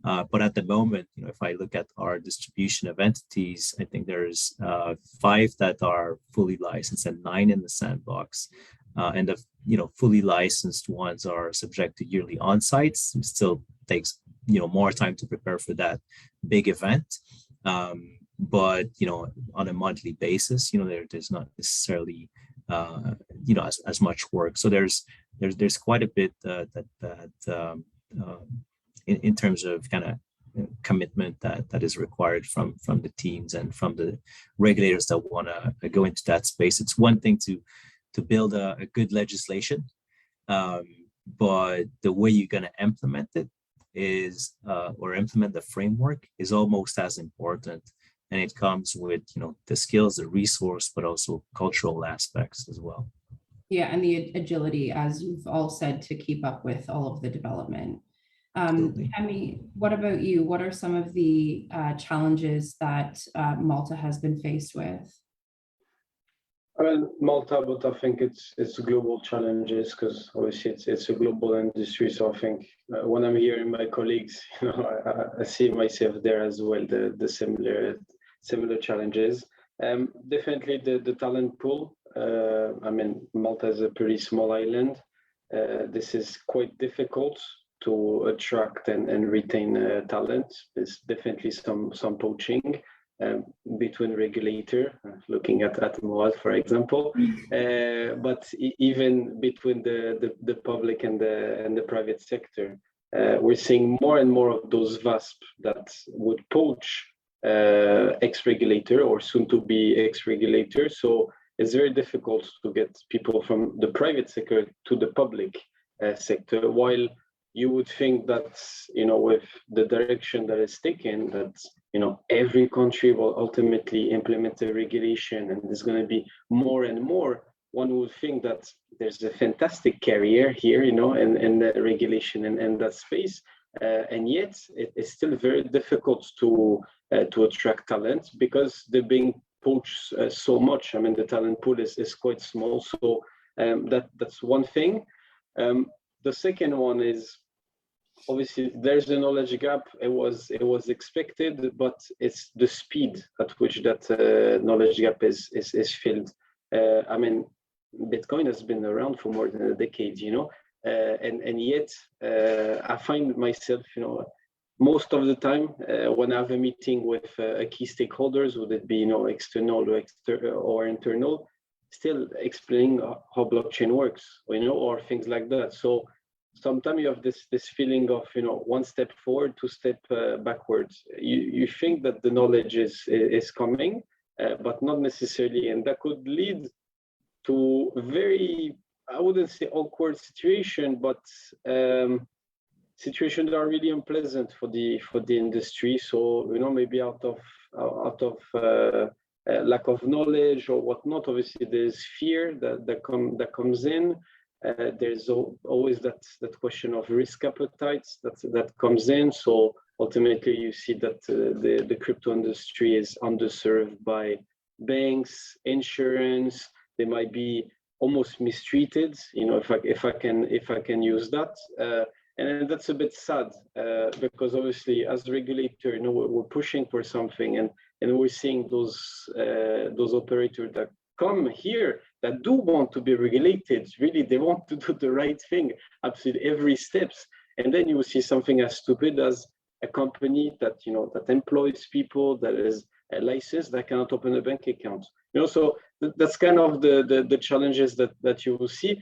But at the moment, if I look at our distribution of entities, I think there's 5 that are fully licensed and 9 in the sandbox. And the fully licensed ones are subject to yearly on-sites. It still takes more time to prepare for that big event. But on a monthly basis, there's not necessarily as much work. So there's quite a bit in terms of kind of commitment that is required from the teams and from the regulators that want to go into that space. It's one thing to build a good legislation, but the way you're going to implement it is, or implement the framework, is almost as important. And it comes with the skills, the resource, but also cultural aspects as well. Yeah, and the agility, as you've all said, to keep up with all of the development. Emi, what about you? What are some of the challenges that Malta has been faced with? Malta, but I think it's global challenges, because obviously it's a global industry. So I think when I'm hearing my colleagues, I see myself there as well. The similar challenges. Definitely the talent pool. Malta is a pretty small island. This is quite difficult to attract and retain talent. There's definitely some poaching between regulator, looking at Moad, for example, but even between the public and the private sector, we're seeing more and more of those VASP that would poach ex-regulator or soon to be ex-regulator. So it's very difficult to get people from the private sector to the public sector, while you would think that, with the direction that is taken, that, every country will ultimately implement a regulation and there's going to be more and more. One would think that there's a fantastic career here, in the regulation and that space. And yet it's still very difficult to attract talent because they're being poached so much. I mean, the talent pool is quite small. So that's one thing. The second one is, obviously there's a knowledge gap. It was expected, but it's the speed at which that knowledge gap is filled. I mean, Bitcoin has been around for more than a decade, and yet I find myself, most of the time when I have a meeting with key stakeholders, would it be external or internal, still explaining how blockchain works, or things like that. So sometimes you have this feeling of one step forward, two step backwards. You think that the knowledge is coming, but not necessarily, and that could lead to very, I wouldn't say awkward situation, but situations that are really unpleasant for the industry. So maybe out of lack of knowledge or whatnot. Obviously, there's fear that comes in. There's always that question of risk appetites that comes in. So ultimately, you see that the crypto industry is underserved by banks, insurance. They might be almost mistreated, if I can use that, and that's a bit sad because obviously, as a regulator, we're pushing for something, and we're seeing those operators that come here that do want to be regulated. Really, they want to do the right thing, absolutely every steps, and then you will see something as stupid as a company that that employs people, that is a license, that cannot open a bank account. So that's kind of the challenges that you will see,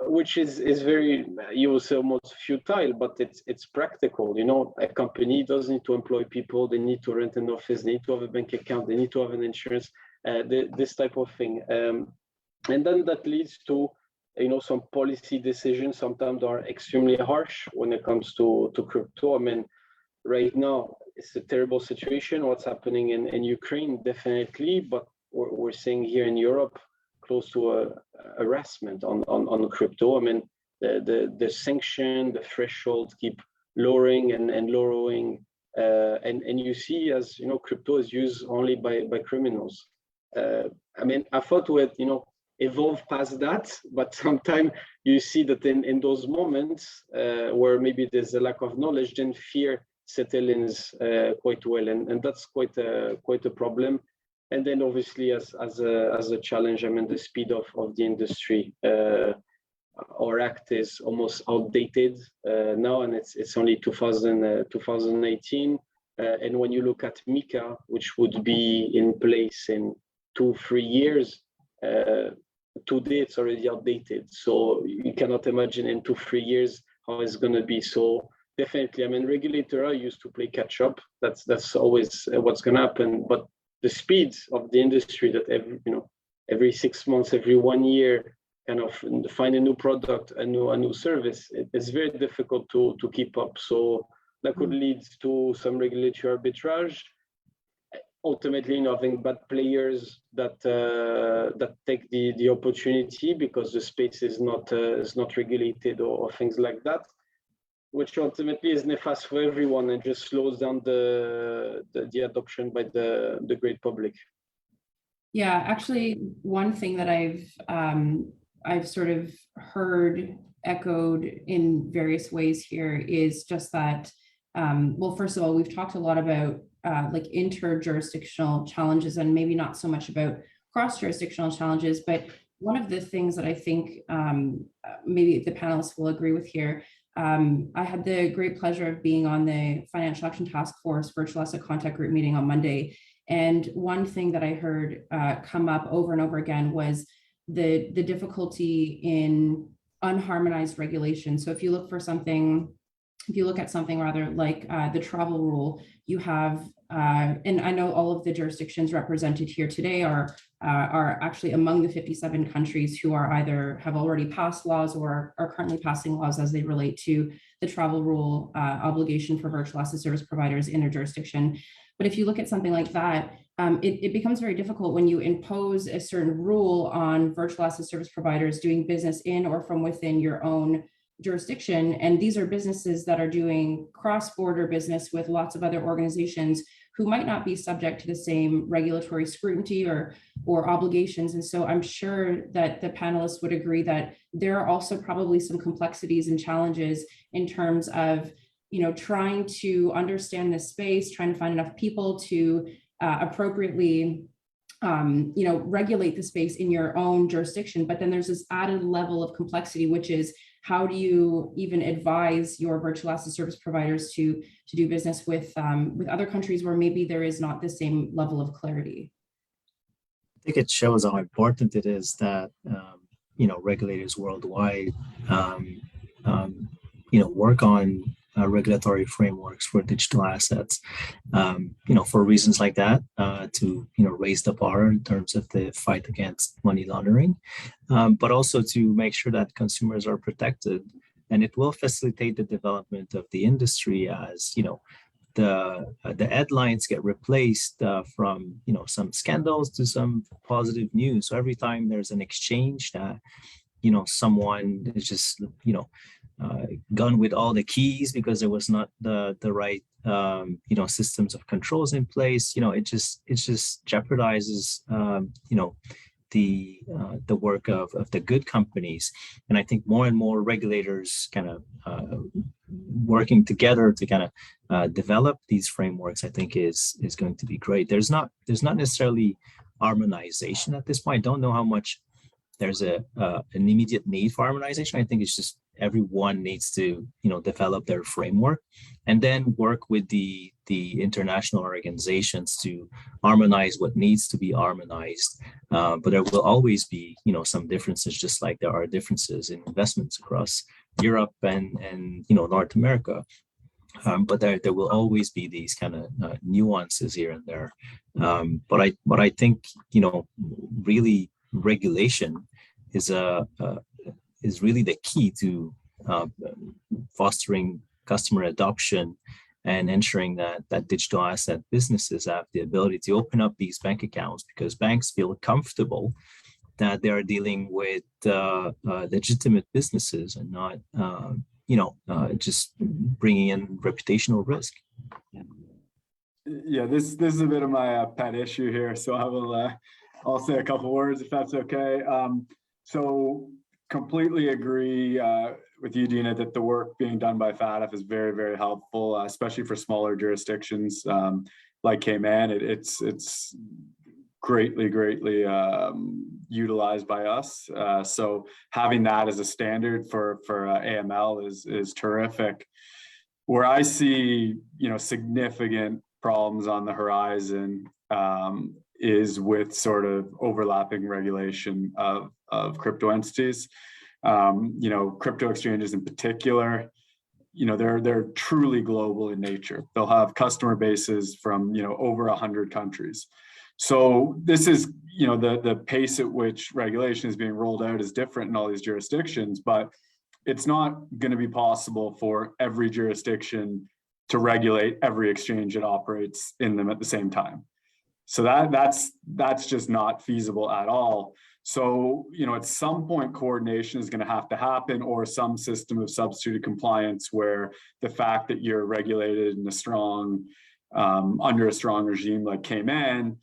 which is very, you will say, almost futile, but it's practical. A company does need to employ people, they need to rent an office, they need to have a bank account, they need to have an insurance, this type of thing. And then that leads to some policy decisions sometimes are extremely harsh when it comes to crypto. I mean, right now it's a terrible situation what's happening in Ukraine, definitely, but we're seeing here in Europe close to a harassment on crypto. I mean, the sanction, the threshold keep lowering and lowering, and you see, as crypto is used only by criminals. I mean, I thought we'd evolve past that, but sometimes you see that in those moments where maybe there's a lack of knowledge, then fear settles in quite well, and that's quite a problem. And then obviously as a challenge, I mean, the speed of the industry. Our act is almost outdated now, and it's only 2018. And when you look at MiCA, which would be in place in 2-3 years, today it's already outdated. So you cannot imagine in 2-3 years how it's going to be. So definitely, I mean, regulators are used to play catch up. That's always what's going to happen. But the speed of the industry, that every 6 months, every 1 year, kind of find a new product, a new service, it's very difficult to keep up. So that could lead to some regulatory arbitrage. Ultimately, having bad players that take the opportunity because the space is not regulated or things like that, which ultimately is nefast for everyone and just slows down the adoption by the great public. Yeah, actually, one thing that I've sort of heard echoed in various ways here is just that, well, first of all, we've talked a lot about like inter-jurisdictional challenges and maybe not so much about cross-jurisdictional challenges, but one of the things that I think maybe the panelists will agree with here, I had the great pleasure of being on the Financial Action Task Force Virtual Asset Contact Group meeting on Monday. And one thing that I heard come up over and over again was the difficulty in unharmonized regulation. So if you look at something rather like the travel rule, you have and I know all of the jurisdictions represented here today are actually among the 57 countries who are either have already passed laws or are currently passing laws as they relate to the travel rule obligation for virtual asset service providers in their jurisdiction. But if you look at something like that, it becomes very difficult when you impose a certain rule on virtual asset service providers doing business in or from within your own jurisdiction. And these are businesses that are doing cross-border business with lots of other organizations who might not be subject to the same regulatory scrutiny or obligations. And so I'm sure that the panelists would agree that there are also probably some complexities and challenges in terms of, you know, trying to understand this space, trying to find enough people to appropriately you know, regulate the space in your own jurisdiction. But then there's this added level of complexity, which is how do you even advise your virtual asset service providers to do business with other countries where maybe there is not the same level of clarity? I think it shows how important it is that you know, regulators worldwide you know, work on regulatory frameworks for digital assets, you know, for reasons like that, to, you know, raise the bar in terms of the fight against money laundering, but also to make sure that consumers are protected. And it will facilitate the development of the industry as, you know, the headlines get replaced from, you know, some scandals to some positive news. So every time there's an exchange that, you know, someone is just, you know, gone with all the keys because there was not the right you know, systems of controls in place, you know, it just jeopardizes you know, the work of the good companies. And I think more and more regulators kind of working together to kind of develop these frameworks, I think is going to be great. There's not necessarily harmonization at this point. I don't know how much there's an immediate need for harmonization. I think it's just everyone needs to, you know, develop their framework and then work with the international organizations to harmonize what needs to be harmonized. But there will always be, you know, some differences, just like there are differences in investments across Europe and you know, North America. But there will always be these kind of nuances here and there. But I think, you know, really regulation is really the key to fostering customer adoption and ensuring that digital asset businesses have the ability to open up these bank accounts, because banks feel comfortable that they are dealing with legitimate businesses and not you know, just bringing in reputational risk. Yeah, this is a bit of my pet issue here, so I'll say a couple words if that's okay. So completely agree with you, Dina, that the work being done by FATF is very, very helpful, especially for smaller jurisdictions like Cayman. It's greatly utilized by us. So having that as a standard for AML is terrific. Where I see, you know, significant problems on the horizon is with sort of overlapping regulation of crypto entities. You know, crypto exchanges in particular, you know, they're truly global in nature. They'll have customer bases from, you know, over 100 countries. So this is, you know, the pace at which regulation is being rolled out is different in all these jurisdictions, but it's not going to be possible for every jurisdiction to regulate every exchange that operates in them at the same time. So that's just not feasible at all. So, you know, at some point, coordination is going to have to happen, or some system of substituted compliance where the fact that you're regulated in a strong, under a strong regime like Cayman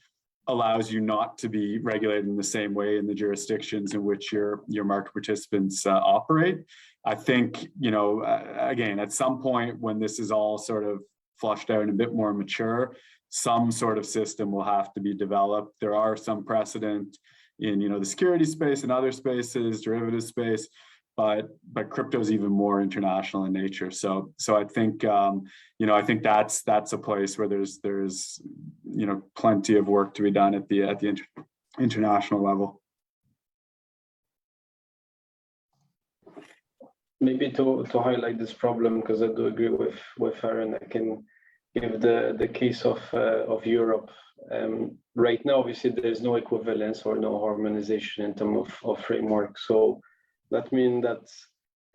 allows you not to be regulated in the same way in the jurisdictions in which your market participants operate. I think, you know, again, at some point when this is all sort of flushed out and a bit more mature, some sort of system will have to be developed. There are some precedent in, you know, the security space and other spaces, derivative space, but crypto is even more international in nature. So I think, you know, I think that's a place where there's you know, plenty of work to be done at the international level. Maybe to highlight this problem, because I do agree with Aaron, I can give the case of Europe. Right now, obviously, there is no equivalence or no harmonization in terms of framework. So that means that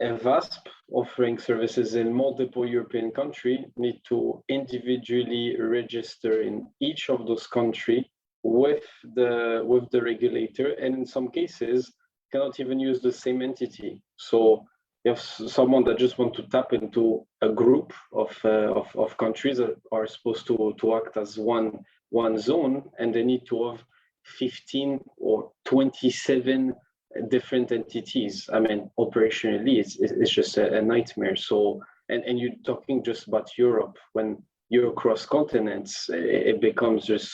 a VASP offering services in multiple European countries need to individually register in each of those countries with the regulator, and in some cases cannot even use the same entity. So you have someone that just want to tap into a group of countries that are supposed to act as one zone, and they need to have 15 or 27 different entities. I mean, operationally, it's just a nightmare. So, and you're talking just about Europe. When you're across continents, it becomes just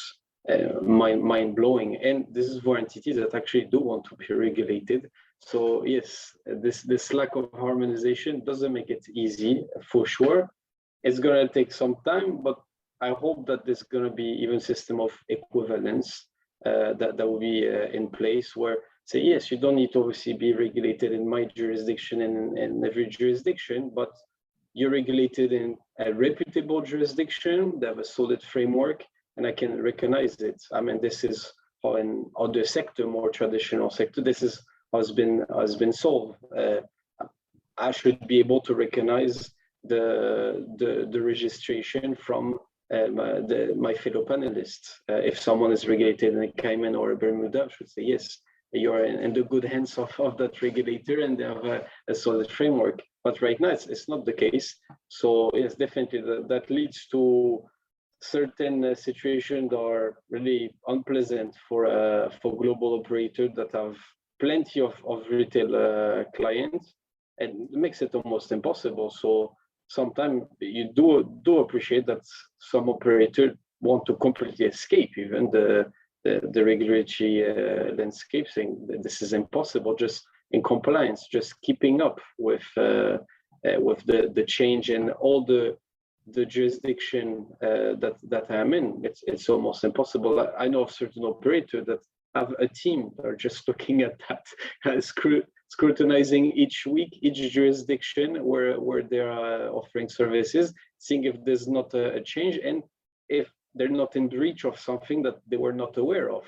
mind-blowing. And this is for entities that actually do want to be regulated. So yes, this lack of harmonization doesn't make it easy, for sure. It's gonna take some time, but I hope that there's gonna be even system of equivalence that will be in place, where say, yes, you don't need to obviously be regulated in my jurisdiction and in every jurisdiction, but you're regulated in a reputable jurisdiction, they have a solid framework, and I can recognize it. I mean, this is how in other sector, more traditional sector, this is has been solved. I should be able to recognize the registration from my fellow panelists. If someone is regulated in a Cayman or a Bermuda, I should say, yes, you're in the good hands of that regulator, and they have a solid framework. But right now, it's not the case. So yes, definitely that leads to certain situations that are really unpleasant for global operators that have plenty of retail clients, and it makes it almost impossible. So sometimes you do appreciate that some operators want to completely escape even the regulatory landscape, saying that this is impossible, just in compliance, just keeping up with the change and all the jurisdiction that I'm in. It's almost impossible. I know of certain operators that have a team that are just looking at that, scrutinizing each week, each jurisdiction where they're offering services, seeing if there's not a change, and if they're not in breach of something that they were not aware of.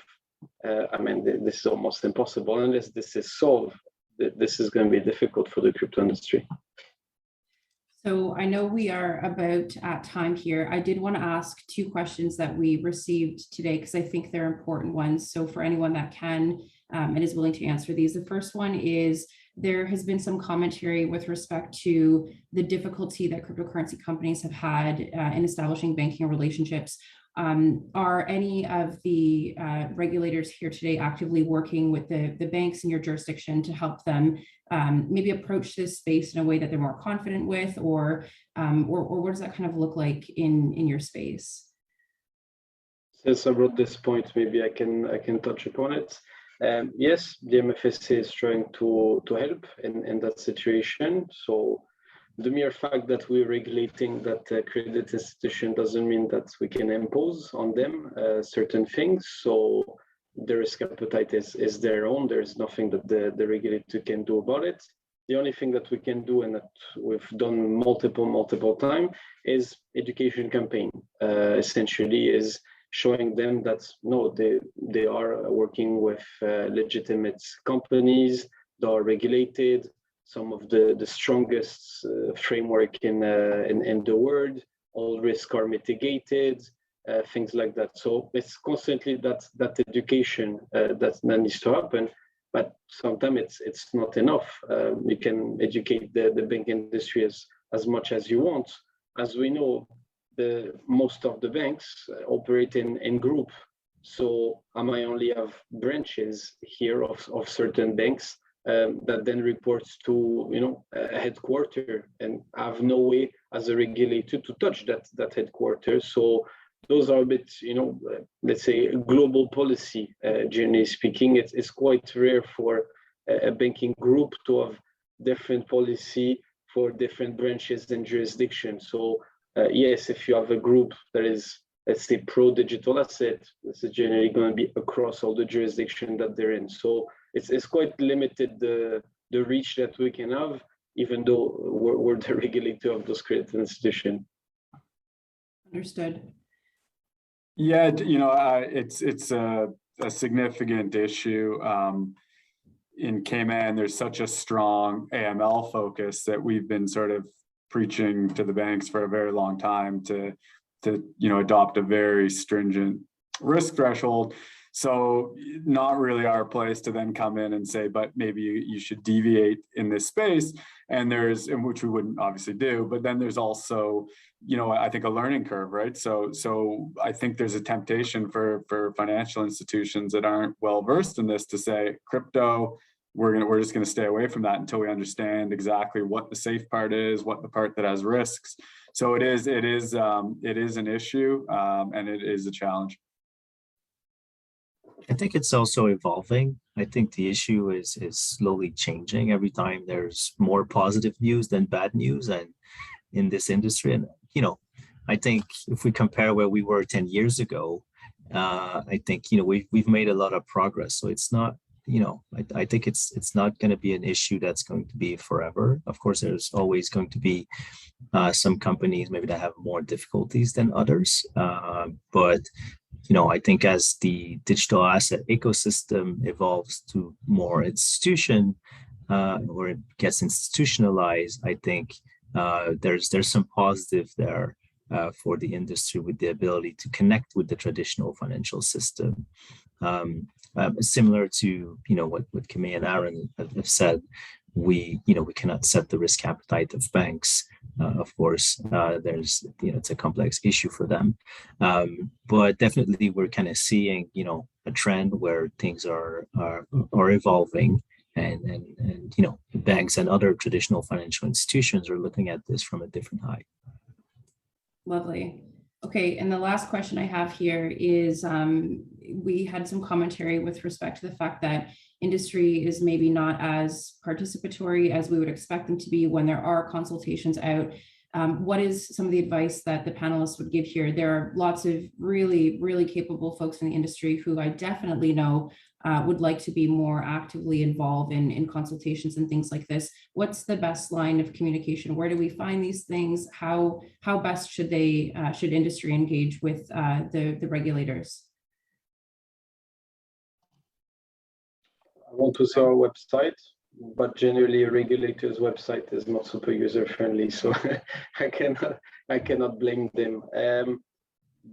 I mean, this is almost impossible unless this is solved. This is going to be difficult for the crypto industry. So I know we are about at time here. I did want to ask two questions that we received today, because I think they're important ones. So for anyone that can and is willing to answer these, the first one is, there has been some commentary with respect to the difficulty that cryptocurrency companies have had in establishing banking relationships. Are any of the regulators here today actively working with the banks in your jurisdiction to help them maybe approach this space in a way that they're more confident with, or what does that kind of look like in your space? Since I brought this point, maybe I can touch upon it. Yes, the MFSA is trying to help in that situation. So the mere fact that we're regulating that credit institution doesn't mean that we can impose on them certain things. So the risk appetite is their own. There's nothing that the regulator can do about it. The only thing that we can do, and that we've done multiple times, is education campaign. Essentially is showing them that no, they are working with legitimate companies that are regulated, some of the strongest framework in the world. All risks are mitigated, things like that. So it's constantly that education that needs to happen. But sometimes it's not enough. You can educate the banking industry as much as you want. As we know, most of the banks operate in group. So I might only have branches here of certain banks that then reports to a headquarter, and I have no way as a regulator to touch that headquarter. So those are a bit, let's say, global policy. Generally speaking, it's quite rare for a banking group to have different policy for different branches and jurisdictions. So yes, if you have a group that is, let's say, pro-digital asset, this is generally going to be across all the jurisdiction that they're in. So it's quite limited the reach that we can have, even though we're the regulator of those credit institutions. Understood. Yeah, it's a significant issue. In Cayman, there's such a strong AML focus that we've been sort of preaching to the banks for a very long time to adopt a very stringent risk threshold. So not really our place to then come in and say, but maybe you should deviate in this space. And which we wouldn't obviously do, but then there's also, I think a learning curve, right? So I think there's a temptation for financial institutions that aren't well versed in this to say crypto, we're just going to stay away from that until we understand exactly what the safe part is, what the part that has risks. So it is an issue, and it is a challenge. I think it's also evolving. I think the issue is slowly changing every time. There's more positive news than bad news, and in this industry, and I think if we compare where we were 10 years ago, I think we've made a lot of progress. So it's not, I think it's not going to be an issue that's going to be forever. Of course, there's always going to be some companies maybe that have more difficulties than others, but I think as the digital asset ecosystem evolves to more institution, or it gets institutionalized, I think there's some positive there for the industry with the ability to connect with the traditional financial system. Similar to what Camille and Aaron have said, we cannot set the risk appetite of banks. Of course, there's it's a complex issue for them, but definitely we're kind of seeing a trend where things are evolving, and banks and other traditional financial institutions are looking at this from a different height. Lovely. Okay, and the last question I have here is, we had some commentary with respect to the fact that industry is maybe not as participatory as we would expect them to be when there are consultations out. What is some of the advice that the panelists would give here? There are lots of really, really capable folks in the industry who I definitely know would like to be more actively involved in consultations and things like this. What's the best line of communication? Where do we find these things? How best should industry engage with the regulators? I want to say our website, but generally a regulator's website is not super user friendly, so I cannot blame them.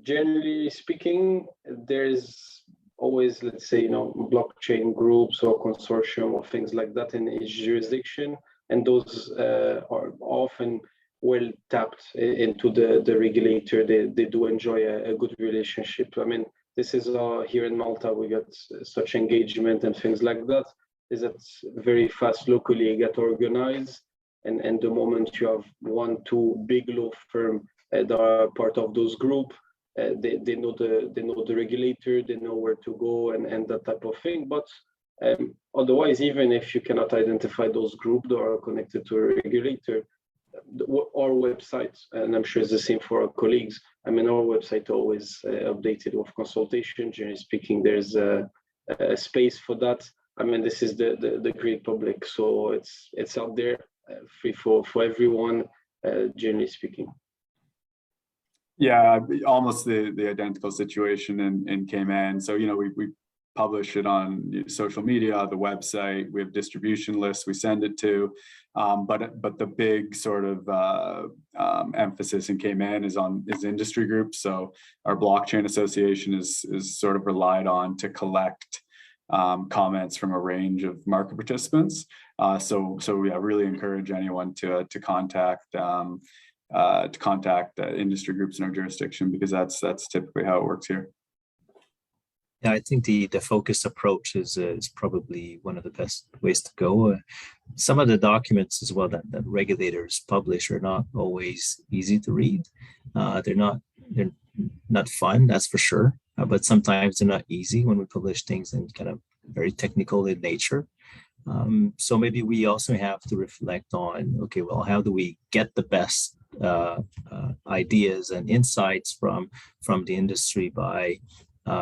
Generally speaking, there's always, let's say, blockchain groups or consortium or things like that in each jurisdiction, and those are often well tapped into the regulator. They do enjoy a good relationship. I mean, this is here in Malta, we got such engagement and things like that. Is that very fast locally get organized, and the moment you have 1-2 big law firm that are part of those group, they know the regulator, they know where to go, and that type of thing. But otherwise, even if you cannot identify those groups that are connected to a regulator, our website, and I'm sure it's the same for our colleagues, I mean, our website always updated with consultation. Generally speaking, there's a space for that. I mean, this is the great public, so it's out there, free for everyone, generally speaking. Yeah, almost the identical situation in Cayman. So we publish it on social media, the website. We have distribution lists we send it to, but the big sort of emphasis in Cayman is industry groups. So our blockchain association is sort of relied on to collect comments from a range of market participants. So I really encourage anyone to contact industry groups in our jurisdiction, because that's typically how it works here. Yeah, I think the focused approach is probably one of the best ways to go. Some of the documents as well that regulators publish are not always easy to read. They're not fun, that's for sure. But sometimes they're not easy when we publish things in kind of very technical in nature. So maybe we also have to reflect on, okay, well, how do we get the best ideas and insights from the industry by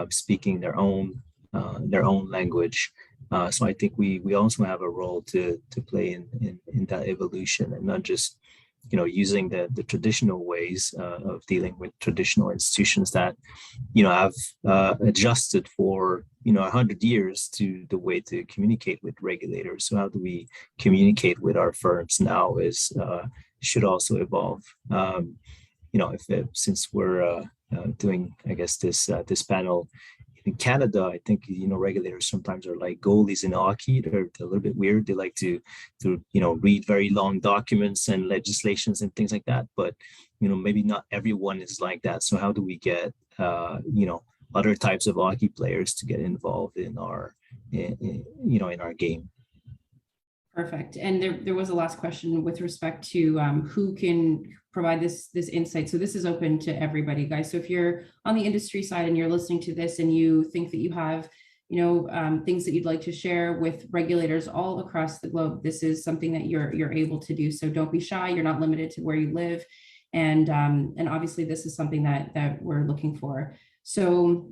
speaking their own language. So I think we also have a role to play in that evolution, and not just using the traditional ways of dealing with traditional institutions that, have adjusted for, 100 years to the way to communicate with regulators. So how do we communicate with our firms now should also evolve. Since we're doing, I guess, this panel in Canada, I think, regulators sometimes are like goalies in hockey. They're a little bit weird. They like to read very long documents and legislations and things like that. But, maybe not everyone is like that. So how do we get, other types of hockey players to get involved in our, in our game? Perfect. And there was a last question with respect to who can provide this insight. So this is open to everybody, guys. So if you're on the industry side and you're listening to this and you think that you have, things that you'd like to share with regulators all across the globe, this is something that you're able to do. So don't be shy. You're not limited to where you live. And obviously this is something that we're looking for. So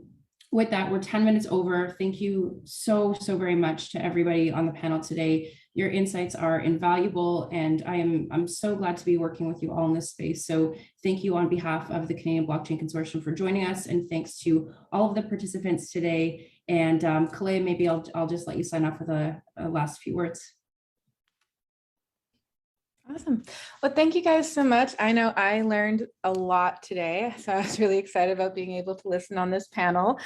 with that, we're 10 minutes over. Thank you so very much to everybody on the panel today. Your insights are invaluable, and I'm so glad to be working with you all in this space. So thank you on behalf of the Canadian Blockchain Consortium for joining us, and thanks to all of the participants today. And Kalea, maybe I'll just let you sign off with a last few words. Awesome. Well, thank you guys so much. I know I learned a lot today, so I was really excited about being able to listen on this panel.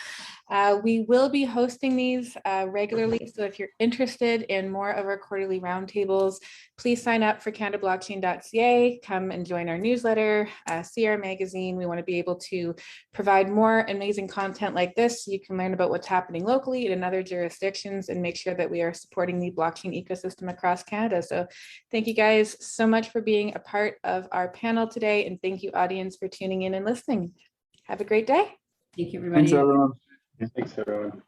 We will be hosting these regularly, so if you're interested in more of our quarterly roundtables, please sign up for canadablockchain.ca, come and join our newsletter, see our magazine. We want to be able to provide more amazing content like this so you can learn about what's happening locally and in other jurisdictions and make sure that we are supporting the blockchain ecosystem across Canada. So thank you guys so much for being a part of our panel today, and thank you, audience, for tuning in and listening. Have a great day. Thank you, everybody. Thanks, everyone. Thanks, everyone.